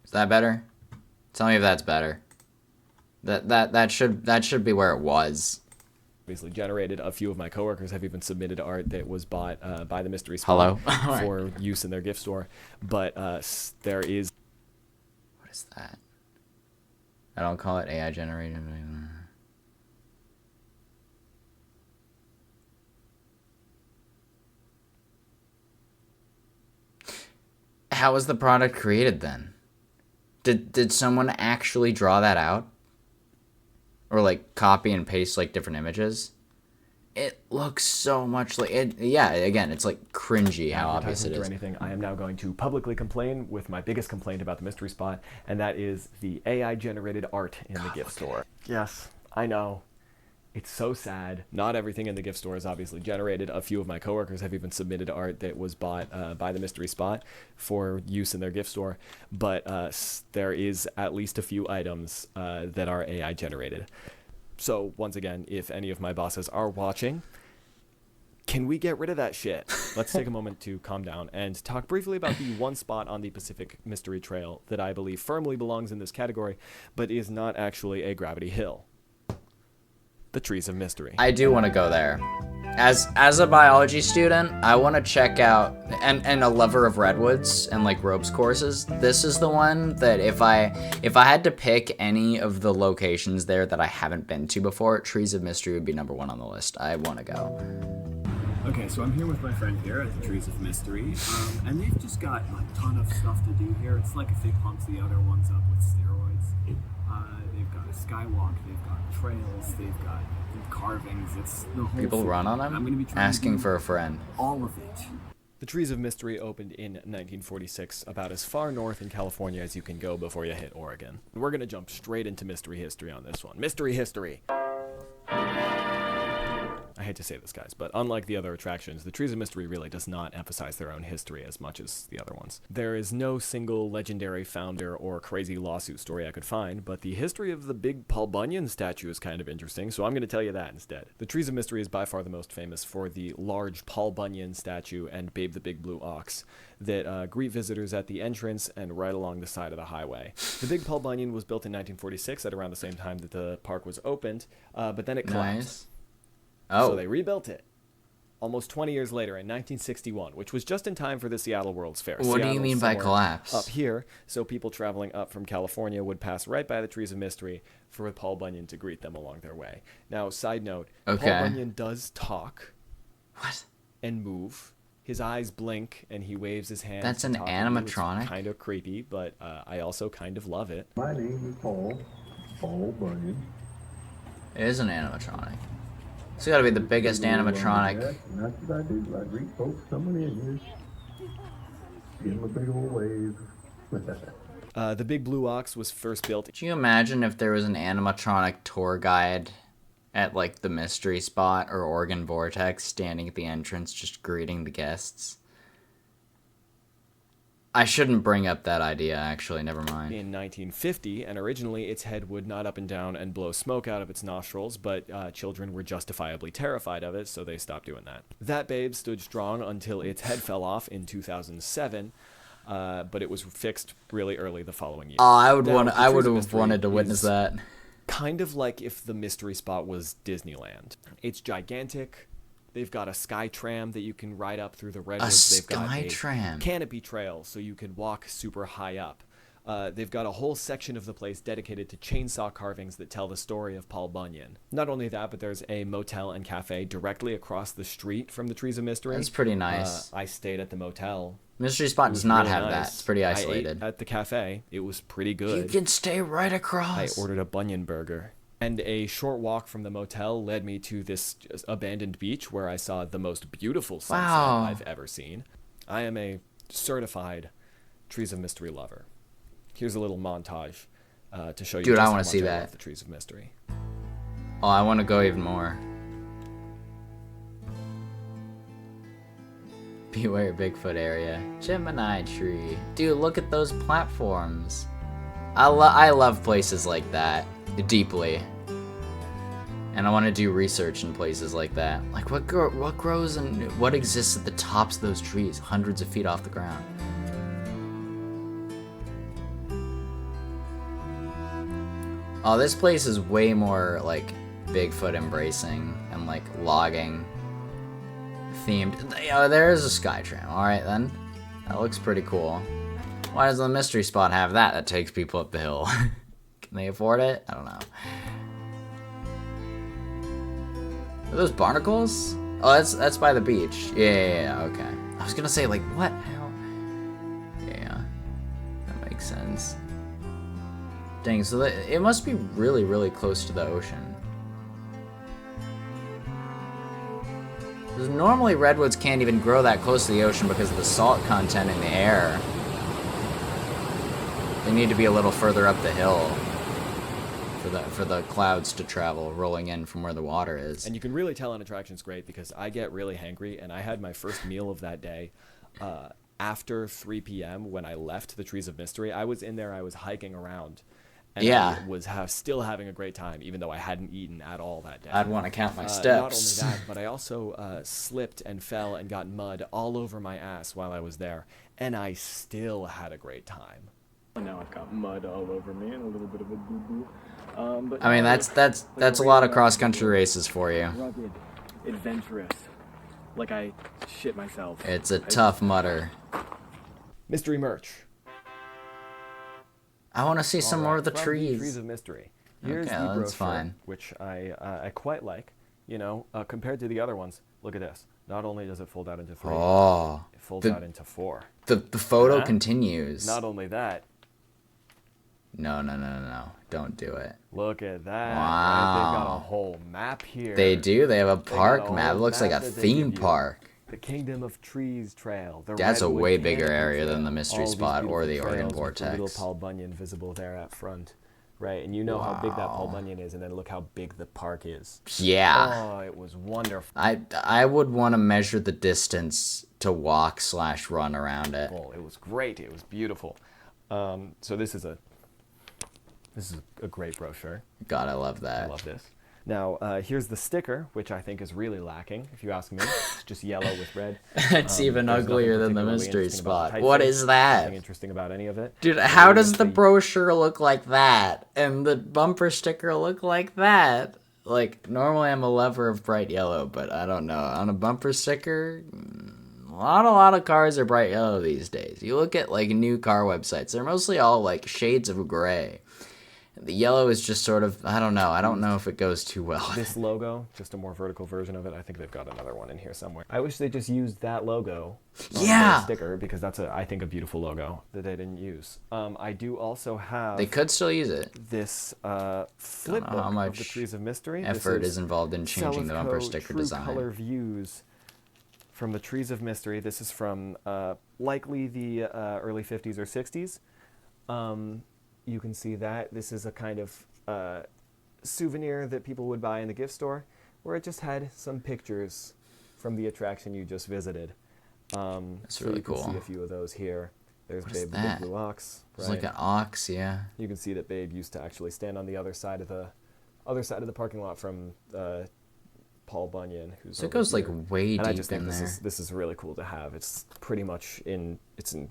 Is that better? Tell me if that's better. That should be where it was. Obviously generated. A few of my coworkers have even submitted art that was bought by the Mystery Spot for use in their gift store. But there is... What is that? I don't call it AI generated. How was the product created then? Did someone actually draw that out? Or like copy and paste like different images? It looks so much like it. Yeah, again, it's like cringy how obvious it is. Or anything, I am now going to publicly complain with my biggest complaint about the Mystery Spot, and that is the AI generated art in the gift store. Yes, I know. It's so sad. Not everything in the gift store is obviously generated. A few of my coworkers have even submitted art that was bought by the Mystery Spot for use in their gift store. But there is at least a few items that are AI generated. So once again, if any of my bosses are watching, can we get rid of that shit? Let's take a moment to calm down and talk briefly about the one spot on the Pacific Mystery Trail that I believe firmly belongs in this category, but is not actually a gravity hill. The Trees of Mystery. I do want to go there. As a biology student, I want to check out, and a lover of redwoods and like ropes courses, this is the one that if I had to pick any of the locations there that I haven't been to before, Trees of Mystery would be #1 on the list. I want to go. Okay, so I'm here with my friend here at the Trees of Mystery, and they've just got a ton of stuff to do here. It's like if they pumped the other ones up with steroids. They've got a skywalk, they've got trails, they've got carvings. It's the whole People thing. run on them? I'm gonna be asking for a friend. All of it. The Trees of Mystery opened in 1946, about as far north in California as you can go before you hit Oregon. We're going to jump straight into mystery history on this one. Mystery history! I hate to say this, guys, but unlike the other attractions, the Trees of Mystery really does not emphasize their own history as much as the other ones. There is no single legendary founder or crazy lawsuit story I could find, but the history of the big Paul Bunyan statue is kind of interesting, so I'm going to tell you that instead. The Trees of Mystery is by far the most famous for the large Paul Bunyan statue and Babe the Big Blue Ox that greet visitors at the entrance and right along the side of the highway. The big Paul Bunyan was built in 1946 at around the same time that the park was opened, but then it collapsed. Nice. Oh. So they rebuilt it almost 20 years later in 1961, which was just in time for the Seattle World's Fair. What do you mean by collapse? Up here, so people traveling up from California would pass right by the Trees of Mystery for Paul Bunyan to greet them along their way. Now, side note, Okay. Paul Bunyan does talk. What? And move. His eyes blink, and he waves his hands. That's an animatronic? It's kind of creepy, but I also kind of love it. My name is Paul Bunyan. It is an animatronic. It's got to be the biggest animatronic. And that's what I do. I greet folks coming in here. Give them a big old wave. The Big Blue Ox was first built. Could you imagine if there was an animatronic tour guide at like the Mystery Spot or Oregon Vortex standing at the entrance just greeting the guests? I shouldn't bring up that idea, actually. Never mind. In 1950, and originally its head would nod up and down and blow smoke out of its nostrils, but children were justifiably terrified of it, so they stopped doing that. That babe stood strong until its head fell off in 2007, but it was fixed really early the following year. I would have wanted to witness that. Kind of like if the Mystery Spot was Disneyland. It's gigantic. They've got a sky tram that you can ride up through the redwoods. They've got a canopy trail so you can walk super high up. They've got a whole section of the place dedicated to chainsaw carvings that tell the story of Paul Bunyan. Not only that, but there's a motel and cafe directly across the street from the Trees of Mystery. That's pretty nice. I stayed at the motel. Mystery Spot does not have that. It's pretty isolated. I ate at the cafe. It was pretty good. You can stay right across. I ordered a Bunyan burger. And a short walk from the motel led me to this abandoned beach where I saw the most beautiful sunset Wow. I've ever seen. I am a certified Trees of Mystery lover. Here's a little montage to show you Dude, just I how wanna much see I that. love the Trees of Mystery. Oh, I want to go even more. Beware Bigfoot area. Gemini tree. Dude, look at those platforms. I love places like that deeply. And I want to do research in places like that. Like what grows and what exists at the tops of those trees, hundreds of feet off the ground. Oh, this place is way more like Bigfoot embracing and like logging themed. Oh, there is a sky tram. All right then, that looks pretty cool. Why does the mystery spot have that? That takes people up the hill. Can they afford it? I don't know. Are those barnacles? Oh, that's by the beach. Yeah, okay. I was gonna say like what? How? Yeah, that makes sense. Dang, so it must be really, really close to the ocean. Because normally redwoods can't even grow that close to the ocean because of the salt content in the air. They need to be a little further up the hill for the clouds to travel rolling in from where the water is. And you can really tell an attraction's great because I get really hangry, and I had my first meal of that day after 3 p.m. when I left the Trees of Mystery. I was in there, I was hiking around, and Yeah. I was still having a great time, even though I hadn't eaten at all that day. I'd want to count my Not steps. only that, but I also slipped and fell and got mud all over my ass while I was there, and I still had a great time. Now I've got mud all over me and a little bit of a boo-boo. But I mean, that's a lot of cross-country races for you. rugged, adventurous. Like I shit myself. It's a tough mutter. Mystery merch. I want to see some more of the From trees. Trees of Mystery. Here's Okay, the brochure, that's fine. which I quite like. You know, compared to the other ones, look at this. Not only does it fold out into 3, Oh, it folds out into 4. the photo Huh? continues. Not only that, No. Don't do it. look at that. Wow. Right? They've got a whole map here. They do. They have a got park a map. It whole looks like a map that they theme give you. park. The Kingdom of Trees Trail. The That's a Redwood way bigger Canopy area than Trail. the mystery All these spot or the beautiful Oregon trails with the little Vortex. Paul Bunyan visible there at front. Right, and you know how big that Paul Wow. Bunyan is, and then look how big the park is. Yeah. Oh, it was wonderful. I would want to measure the distance to walk/run around it. It was great. It was beautiful. So this is a great brochure. God, I love that. I love this. Now, here's the sticker, which I think is really lacking, if you ask me. It's just yellow with red. It's even There's uglier nothing than the particularly mystery interesting about the spot. What typeface, is that? Nothing interesting about any of it. Dude, how Really does the just brochure look like that? And the bumper sticker look like that? Like, normally I'm a lover of bright yellow, but I don't know. On a bumper sticker, a lot of cars are bright yellow these days. You look at, like, new car websites, they're mostly all, like, shades of gray. The yellow is just sort of, I don't know. I don't know if it goes too well. This logo, just a more vertical version of it. I think they've got another one in here somewhere. I wish they just used that logo on Yeah. the sticker, because that's I think a beautiful logo that they didn't use. I do also have They could still use it. this flip Don't know how book of much the Trees of Mystery. Effort This is involved in changing the bumper Selifco sticker True design. Color views from the Trees of Mystery. This is from likely the early 50s or 60s. You can see that this is a kind of souvenir that people would buy in the gift store, where it just had some pictures from the attraction you just visited. That's so really you can cool. see a few of those here. There's What is Babe the that? Big Blue Ox. It's Right? like an ox, yeah. You can see that Babe used to actually stand on the other side of the parking lot from Paul Bunyan, who's So it over goes like here. way And I deep just think in there. this is really cool to have. It's pretty much in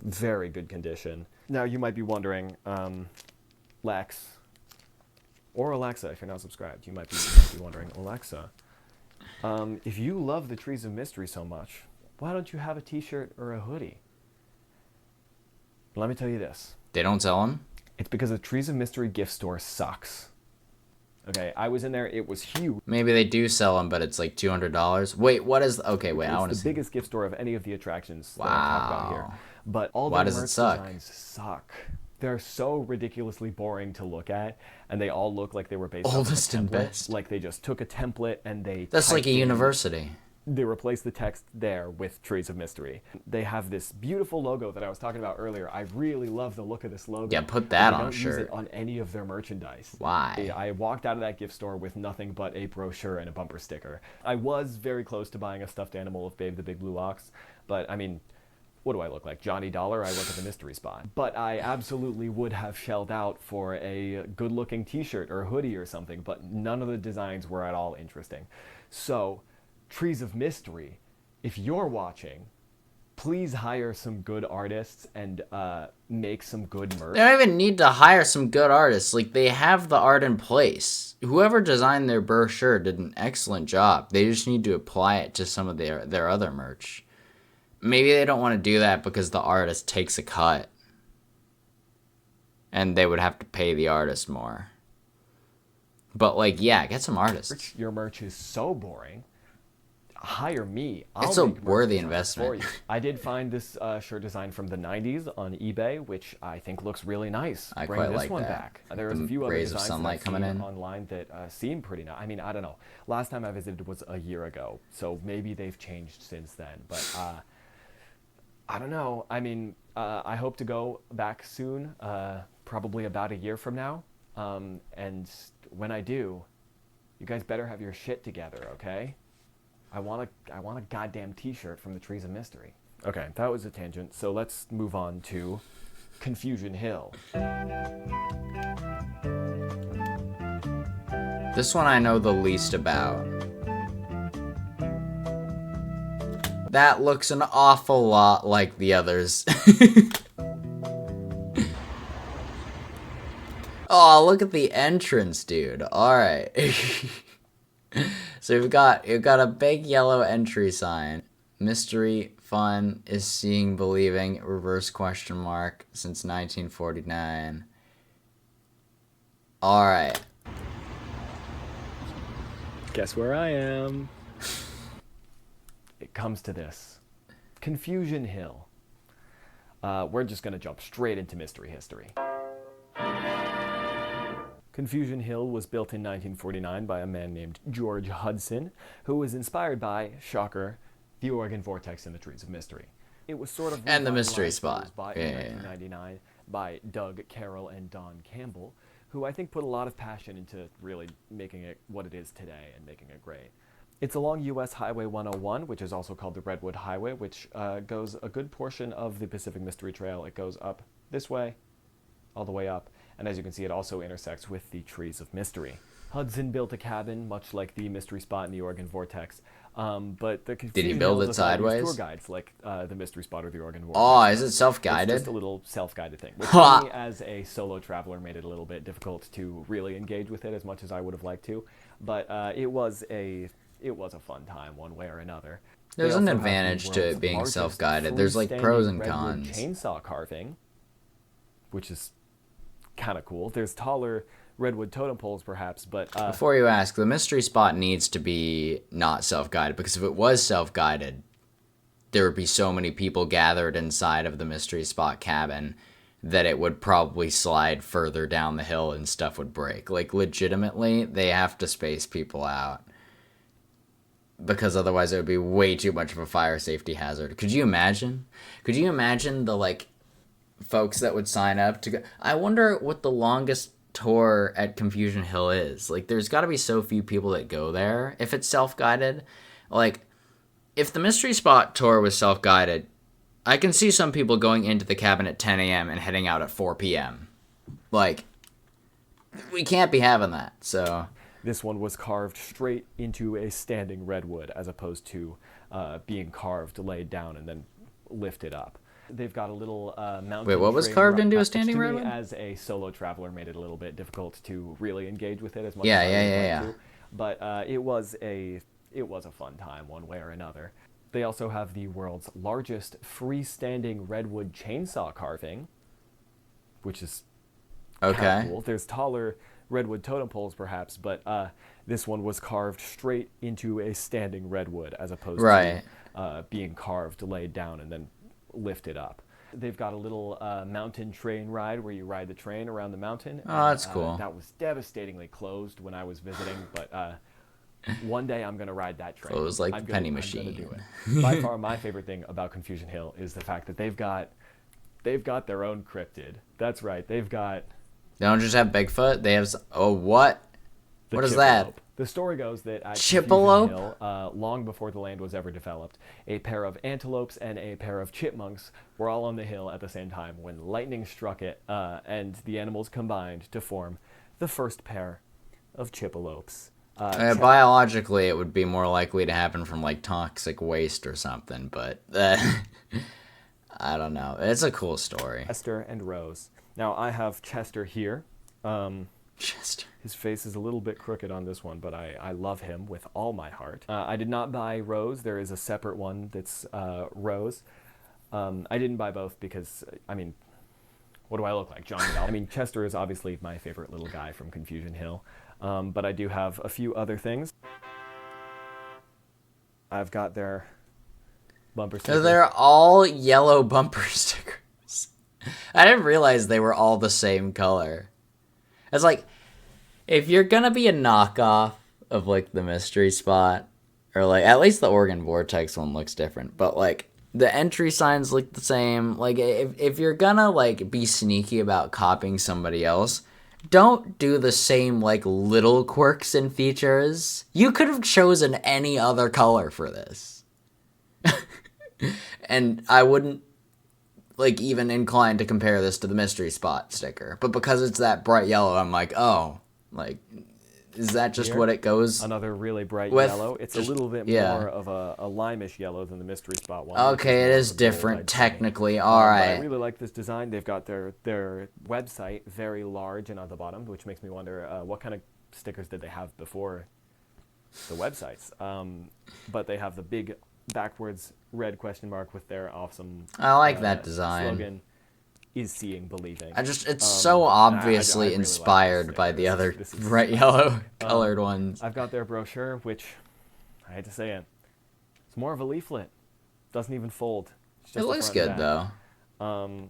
very good condition. Now you might be wondering, Lex, or Alexa, if you're not subscribed, you might be wondering, Alexa, if you love the Trees of Mystery so much, why don't you have a t-shirt or a hoodie? Let me tell you this. They don't sell them? It's because the Trees of Mystery gift store sucks. Okay, I was in there, it was huge. Maybe they do sell them, but it's like $200. Wait, what is... Okay, wait, I want to It's the see. biggest gift store of any of the attractions that I talk about here. Wow. But all Why the does it merch suck? designs suck. They're so ridiculously boring to look at, and they all look like they were based Oldest off of and a template. best. Like they just took a template and they That's like typed a in- university. They replaced the text there with Trees of Mystery. They have this beautiful logo that I was talking about earlier. I really love the look of this logo. Yeah, put that They on a don't use shirt. it on any of their merchandise. Why? I walked out of that gift store with nothing but a brochure and a bumper sticker. I was very close to buying a stuffed animal of Babe the Big Blue Ox, but I mean, what do I look like? Johnny Dollar? I work at the mystery spot. But I absolutely would have shelled out for a good-looking t-shirt or hoodie or something, but none of the designs were at all interesting. So, Trees of Mystery, if you're watching, please hire some good artists and make some good merch. They don't even need to hire some good artists. Like, they have the art in place. Whoever designed their brochure did an excellent job. They just need to apply it to some of their other merch. Maybe they don't want to do that because the artist takes a cut. And they would have to pay the artist more. But, like, yeah, get some artists. Your merch is so boring. Hire me. It's a make merch worthy designs investment. for you. I did find this shirt design from the 90s on eBay, which I think looks really nice. I Bring quite this like one that. back. There The was a few other rays of designs sunlight that I've coming seen in. online that seem pretty nice. I mean, I don't know. Last time I visited was a year ago, so maybe they've changed since then. But I don't know. I mean, I hope to go back soon, probably about a year from now. And when I do, you guys better have your shit together, okay? I want a goddamn t-shirt from the Trees of Mystery. Okay, that was a tangent, so let's move on to Confusion Hill. This one I know the least about. That looks an awful lot like the others. Oh, look at the entrance, dude. Alright. So you've got a big yellow entry sign. Mystery, fun, is seeing, believing, reverse question mark, since 1949. Alright. Guess where I am? It comes to this. Confusion Hill. We're just gonna jump straight into mystery history. Confusion Hill was built in 1949 by a man named George Hudson, who was inspired by, shocker, the Oregon Vortex and the Trees of Mystery. It was sort of And the Mystery revitalized Spot. in Yeah. 1999 by Doug Carroll and Don Campbell, who I think put a lot of passion into really making it what it is today and making it great. It's along US Highway 101, which is also called the Redwood Highway, which goes a good portion of the Pacific Mystery Trail. It goes up this way, all the way up. And as you can see, it also intersects with the Trees of Mystery. Hudson built a cabin, much like the Mystery Spot in the Oregon Vortex. But the Did he build it sideways? Tour guides like the Mystery Spot or the Oregon Vortex. Oh, is it It's self-guided? just a little self-guided thing, which for me as a solo traveler made it a little bit difficult to really engage with it as much as I would have liked to. But it was a fun time one way or another. There's They an also have the advantage to it world's being largest self-guided. There's, like, pros and freestanding redwood cons. chainsaw carving, which is kind of cool. There's taller redwood totem poles, perhaps, but Before you ask, the Mystery Spot needs to be not self-guided, because if it was self-guided, there would be so many people gathered inside of the Mystery Spot cabin that it would probably slide further down the hill and stuff would break. Like, legitimately, they have to space people out, because otherwise it would be way too much of a fire safety hazard. Could you imagine? Could you imagine the, like, folks that would sign up to go? I wonder what the longest tour at Confusion Hill is. Like, there's got to be so few people that go there if it's self-guided. Like, if the Mystery Spot tour was self-guided, I can see some people going into the cabin at 10 a.m. and heading out at 4 p.m. Like, we can't be having that. So this one was carved straight into a standing redwood as opposed to being carved, laid down, and then lifted up. They've got a little mountain. Wait, what was train carved into a which standing to me, redwood? as a solo traveler, made it a little bit difficult to really engage with it as much Yeah, as I would yeah. like to. But it was a fun time one way or another. They also have the world's largest freestanding redwood chainsaw carving, which is okay. kinda cool. There's taller redwood totem poles, perhaps, but this one was carved straight into a standing redwood as opposed Right. to being carved, laid down, and then lifted up. They've got a little mountain train ride where you ride the train around the mountain. Oh, that's cool. That was devastatingly closed when I was visiting, but one day I'm going to ride that train. Closed like I'm the penny I'm machine. gonna do it. By far, my favorite thing about Confusion Hill is the fact that they've got their own cryptid. That's right. They've got... They don't just have Bigfoot. They have... Oh, what? the What is Chippelope. that? The story goes that at Chippelope? Confusion Hill, long before the land was ever developed, a pair of antelopes and a pair of chipmunks were all on the hill at the same time when lightning struck it, and the animals combined to form the first pair of Chippelopes. Biologically, it would be more likely to happen from, like, toxic waste or something, but... I don't know. It's a cool story. Chester and Rose. Now, I have Chester here. Chester. His face is a little bit crooked on this one, but I love him with all my heart. I did not buy Rose. There is a separate one that's Rose. I didn't buy both because, I mean, what do I look like? Johnny Depp? I mean, Chester is obviously my favorite little guy from Confusion Hill, but I do have a few other things. I've got their bumper stickers. They're all yellow bumper stickers. I didn't realize they were all the same color. It's like, if you're gonna be a knockoff of, like, the mystery spot, or, like, at least the Oregon Vortex one looks different, but, like, the entry signs look the same. Like, if you're gonna, like, be sneaky about copying somebody else, don't do the same, like, little quirks and features. You could have chosen any other color for this. And I wouldn't, like, even inclined to compare this to the mystery spot sticker. But because it's that bright yellow, I'm like, oh, like, is that just Here, what it goes another really bright with? yellow. It's Just- a little bit yeah. more of a limeish yellow than the mystery spot one. which Okay, it more is of a gold, different I'd say. technically. But Alright. I really like this design. They've got their website very large and on the bottom, which makes me wonder what kind of stickers did they have before the websites. But they have the big backwards red question mark with their awesome I like that design. slogan, is seeing believing. It's so I obviously really like this inspired sticker. by the This other is bright yellow colored ones. I've got their brochure, which, I hate to say it, it's more of a leaflet. Doesn't even fold. It's just It the looks front and good, back. though.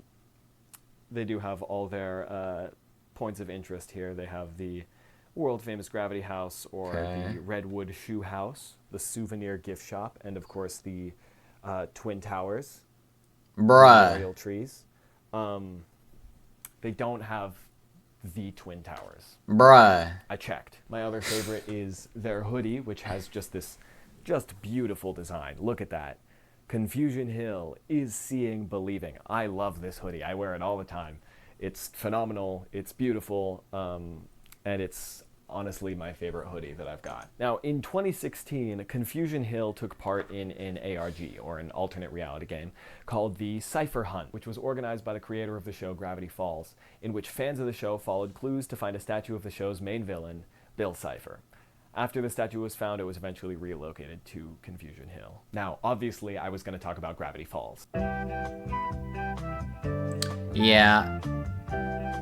They do have all their points of interest here. They have the world-famous Gravity House, or Okay. the Redwood Shoe House, the Souvenir Gift Shop, and, of course, the Twin Towers, Bruh. Memorial Trees. They don't have the Twin Towers. Bruh. I checked. My other favorite is their hoodie, which has just this beautiful design. Look at that. Confusion Hill is seeing believing. I love this hoodie. I wear it all the time. It's phenomenal. It's beautiful. And it's honestly my favorite hoodie that I've got. Now, in 2016, Confusion Hill took part in an ARG, or an alternate reality game, called the Cypher Hunt, which was organized by the creator of the show Gravity Falls, in which fans of the show followed clues to find a statue of the show's main villain, Bill Cipher. After the statue was found, it was eventually relocated to Confusion Hill. Now, obviously, I was going to talk about Gravity Falls. Yeah.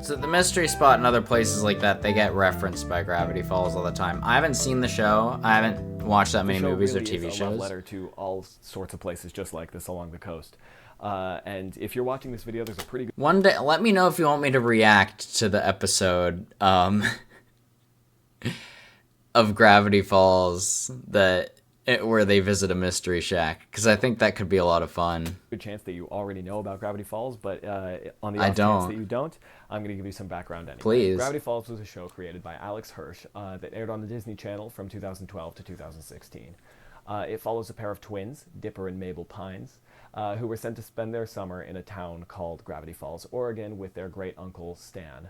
So the mystery spot and other places like that, they get referenced by Gravity Falls all the time. I haven't seen the show. I haven't watched that many The show movies really or TV is a love shows. letter to all sorts of places just like this along the coast. And if you're watching this video, there's a pretty good... One day, let me know if you want me to react to the episode of Gravity Falls where they visit a mystery shack, because I think that could be a lot of fun. good chance that you already know about Gravity Falls, but on the I off chance don't. that you don't, I'm going to give you some background anyway. Please. Gravity Falls was a show created by Alex Hirsch that aired on the Disney Channel from 2012 to 2016. It follows a pair of twins, Dipper and Mabel Pines, who were sent to spend their summer in a town called Gravity Falls, Oregon, with their great uncle Stan,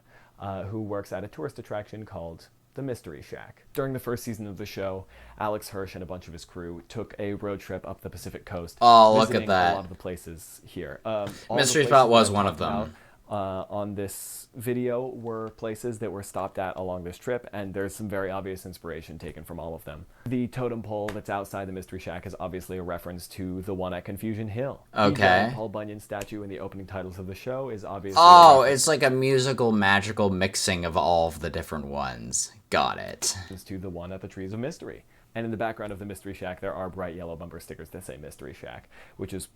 who works at a tourist attraction called the Mystery Shack. During the first season of the show, Alex Hirsch and a bunch of his crew took a road trip up the Pacific coast. Oh, look at visiting that. A lot of the places here. All the Mystery places Spot was that I one of talked them. about, on this video were places that were stopped at along this trip, and there's some very obvious inspiration taken from all of them. The totem pole that's outside the Mystery Shack is obviously a reference to the one at Confusion Hill. Okay. The giant Paul Bunyan statue in the opening titles of the show is obviously Oh, a reference it's like a musical, magical mixing of all of the different ones. Got it. to the one at the Trees of Mystery. And in the background of the Mystery Shack, there are bright yellow bumper stickers that say Mystery Shack, which is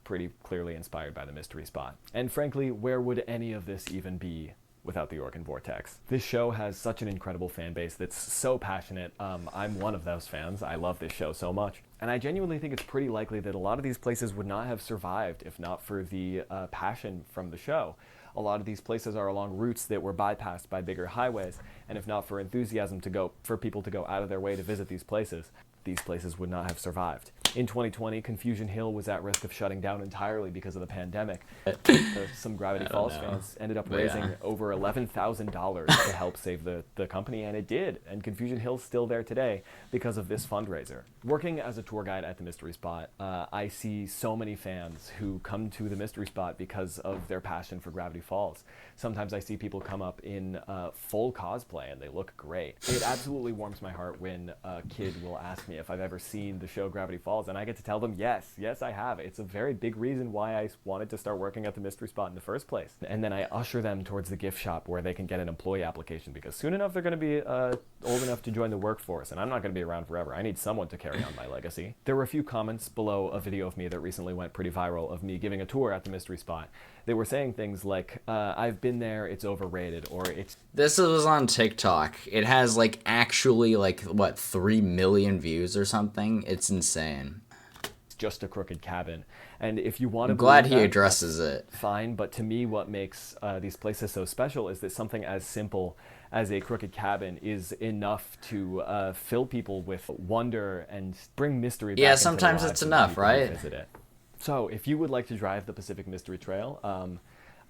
pretty clearly inspired by the Mystery Spot. And frankly, where would any of this even be without the Organ Vortex? This show has such an incredible fan base that's so passionate. I'm one of those fans. I love this show so much. And I genuinely think it's pretty likely that a lot of these places would not have survived if not for the passion from the show. A lot of these places are along routes that were bypassed by bigger highways, and if not for enthusiasm for people to go out of their way to visit these places would not have survived. In 2020, Confusion Hill was at risk of shutting down entirely because of the pandemic. Some Gravity Falls fans ended up raising over $11,000 to help save the company, and it did. And Confusion Hill's still there today because of this fundraiser. Working as a tour guide at the Mystery Spot, I see so many fans who come to the Mystery Spot because of their passion for Gravity Falls. Sometimes I see people come up in full cosplay, and they look great. It absolutely warms my heart when a kid will ask me if I've ever seen the show Gravity Falls, and I get to tell them, yes, I have. It's a very big reason why I wanted to start working at the Mystery Spot in the first place. And then I usher them towards the gift shop where they can get an employee application, because soon enough they're going to be old enough to join the workforce, and I'm not going to be around forever. I need someone to carry on my legacy. There were a few comments below a video of me that recently went pretty viral of me giving a tour at the Mystery Spot. They were saying things like, I've been there, it's overrated, or it's... This was on TikTok. It has like actually like, what, 3 million views or something? It's insane. Just a crooked cabin. And if you want to... I'm glad he addresses it. Fine, but to me what makes these places so special is that something as simple as a crooked cabin is enough to fill people with wonder and bring mystery back into their sometimes lives it's when enough, people right? visit it. So if you would like to drive the Pacific Mystery Trail,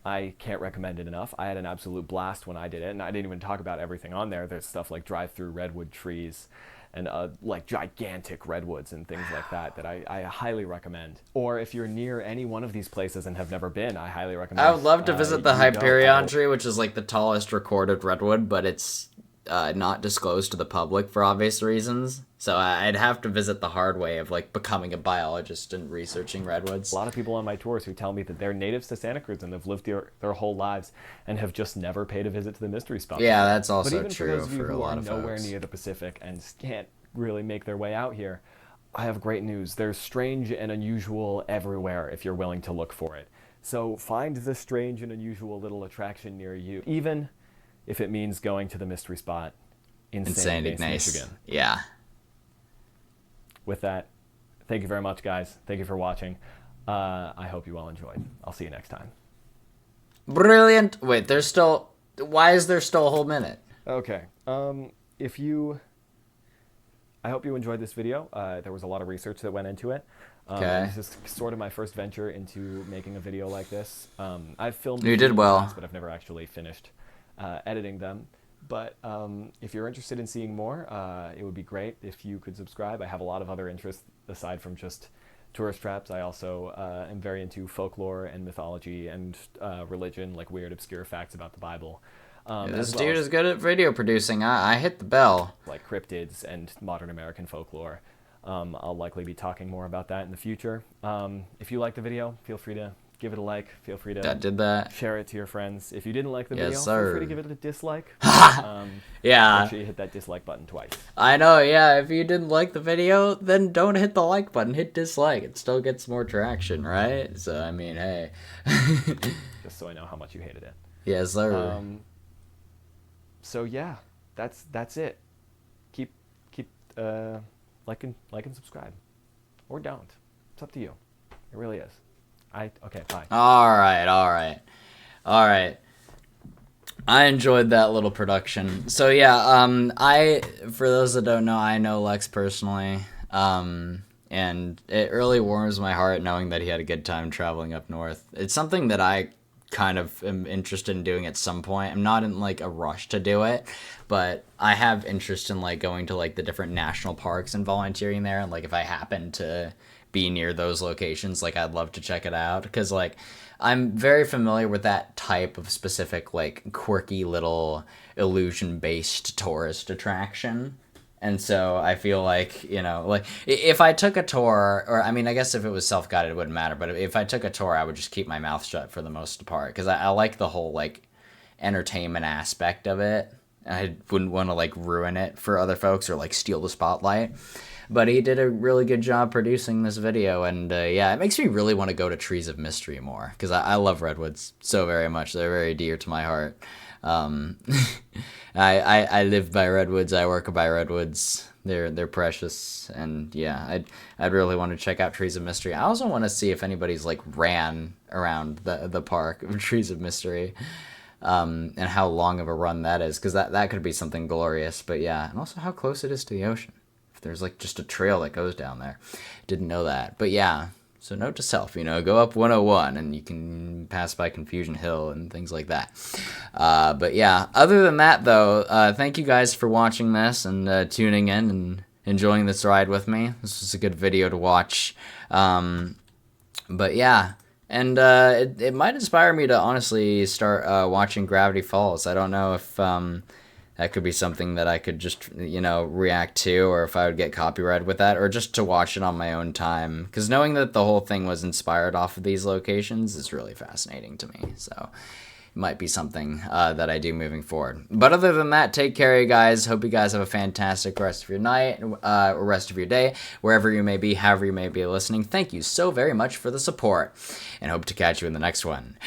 I can't recommend it enough. I had an absolute blast when I did it, and I didn't even talk about everything on there. There's stuff like drive-through redwood trees and like gigantic redwoods and things like that I highly recommend. Or if you're near any one of these places and have never been, I highly recommend. I would love to visit the you go. Hyperion tree, which is like the tallest recorded redwood, but it's not disclosed to the public for obvious reasons. So I'd have to visit the hard way of like becoming a biologist and researching redwoods. A lot of people on my tours who tell me that they're natives to Santa Cruz and have lived their whole lives and have just never paid a visit to the Mystery Spot. Yeah, that's But also even true for those of you for a who lot are of nowhere folks. near the Pacific and can't really make their way out here, I have great news. There's strange and unusual everywhere if you're willing to look for it. So find the strange and unusual little attraction near you, even if it means going to the Mystery Spot in Saint Ignace, Michigan. Yeah. With that, thank you very much, guys. Thank you for watching. I hope you all enjoyed. I'll see you next time. Brilliant. Wait, there's still... Why is there still a whole minute? Okay. I hope you enjoyed this video. There was a lot of research that went into it. Okay. This is sort of my first venture into making a video like this. I've filmed... You did well. But I've never actually finished editing them. But if you're interested in seeing more, it would be great if you could subscribe. I have a lot of other interests aside from just tourist traps. I also am very into folklore and mythology and religion, like weird, obscure facts about the Bible. This dude is good at video producing. I hit the bell. Like cryptids and modern American folklore. I'll likely be talking more about that in the future. If you like the video, feel free to give it a like. Feel free to share it to your friends. If you didn't like the video, feel free to give it a dislike. Yeah. Make sure you hit that dislike button twice. I know, yeah. If you didn't like the video, then don't hit the like button. Hit dislike. It still gets more traction, right? So, I mean, hey. Just so I know how much you hated it. Yes, sir. So, yeah. That's it. Keep like and subscribe. Or don't. It's up to you. It really is. Okay, bye. All right. I enjoyed that little production. So yeah, for those that don't know, I know Lex personally, and it really warms my heart knowing that he had a good time traveling up north. It's something that I kind of am interested in doing at some point. I'm not in like a rush to do it, but I have interest in like going to like the different national parks and volunteering there, and like if I happen to be near those locations, like I'd love to check it out, because like I'm very familiar with that type of specific like quirky little illusion based tourist attraction. And so I feel like, you know, like if I took a tour, or I mean, I guess if it was self-guided it wouldn't matter, but if I took a tour I would just keep my mouth shut for the most part, because I like the whole like entertainment aspect of it. I wouldn't want to like ruin it for other folks or like steal the spotlight. But he did a really good job producing this video, and yeah, it makes me really want to go to Trees of Mystery more, because I love redwoods so very much. They're very dear to my heart. I live by redwoods. I work by redwoods. They're precious, and yeah, I'd really want to check out Trees of Mystery. I also want to see if anybody's like ran around the park of Trees of Mystery, and how long of a run that is, because that could be something glorious. But yeah, and also how close it is to the ocean. If there's like just a trail that goes down there, didn't know that. But yeah. So note to self, go up 101 and you can pass by Confusion Hill and things like that. But yeah, other than that though, thank you guys for watching this and tuning in and enjoying this ride with me. This was a good video to watch. But yeah, and it might inspire me to honestly start watching Gravity Falls. I don't know if that could be something that I could just, react to, or if I would get copyrighted with that, or just to watch it on my own time. Because knowing that the whole thing was inspired off of these locations is really fascinating to me. So it might be something that I do moving forward. But other than that, take care, you guys. Hope you guys have a fantastic rest of your night, or rest of your day, wherever you may be, however you may be listening. Thank you so very much for the support, and hope to catch you in the next one.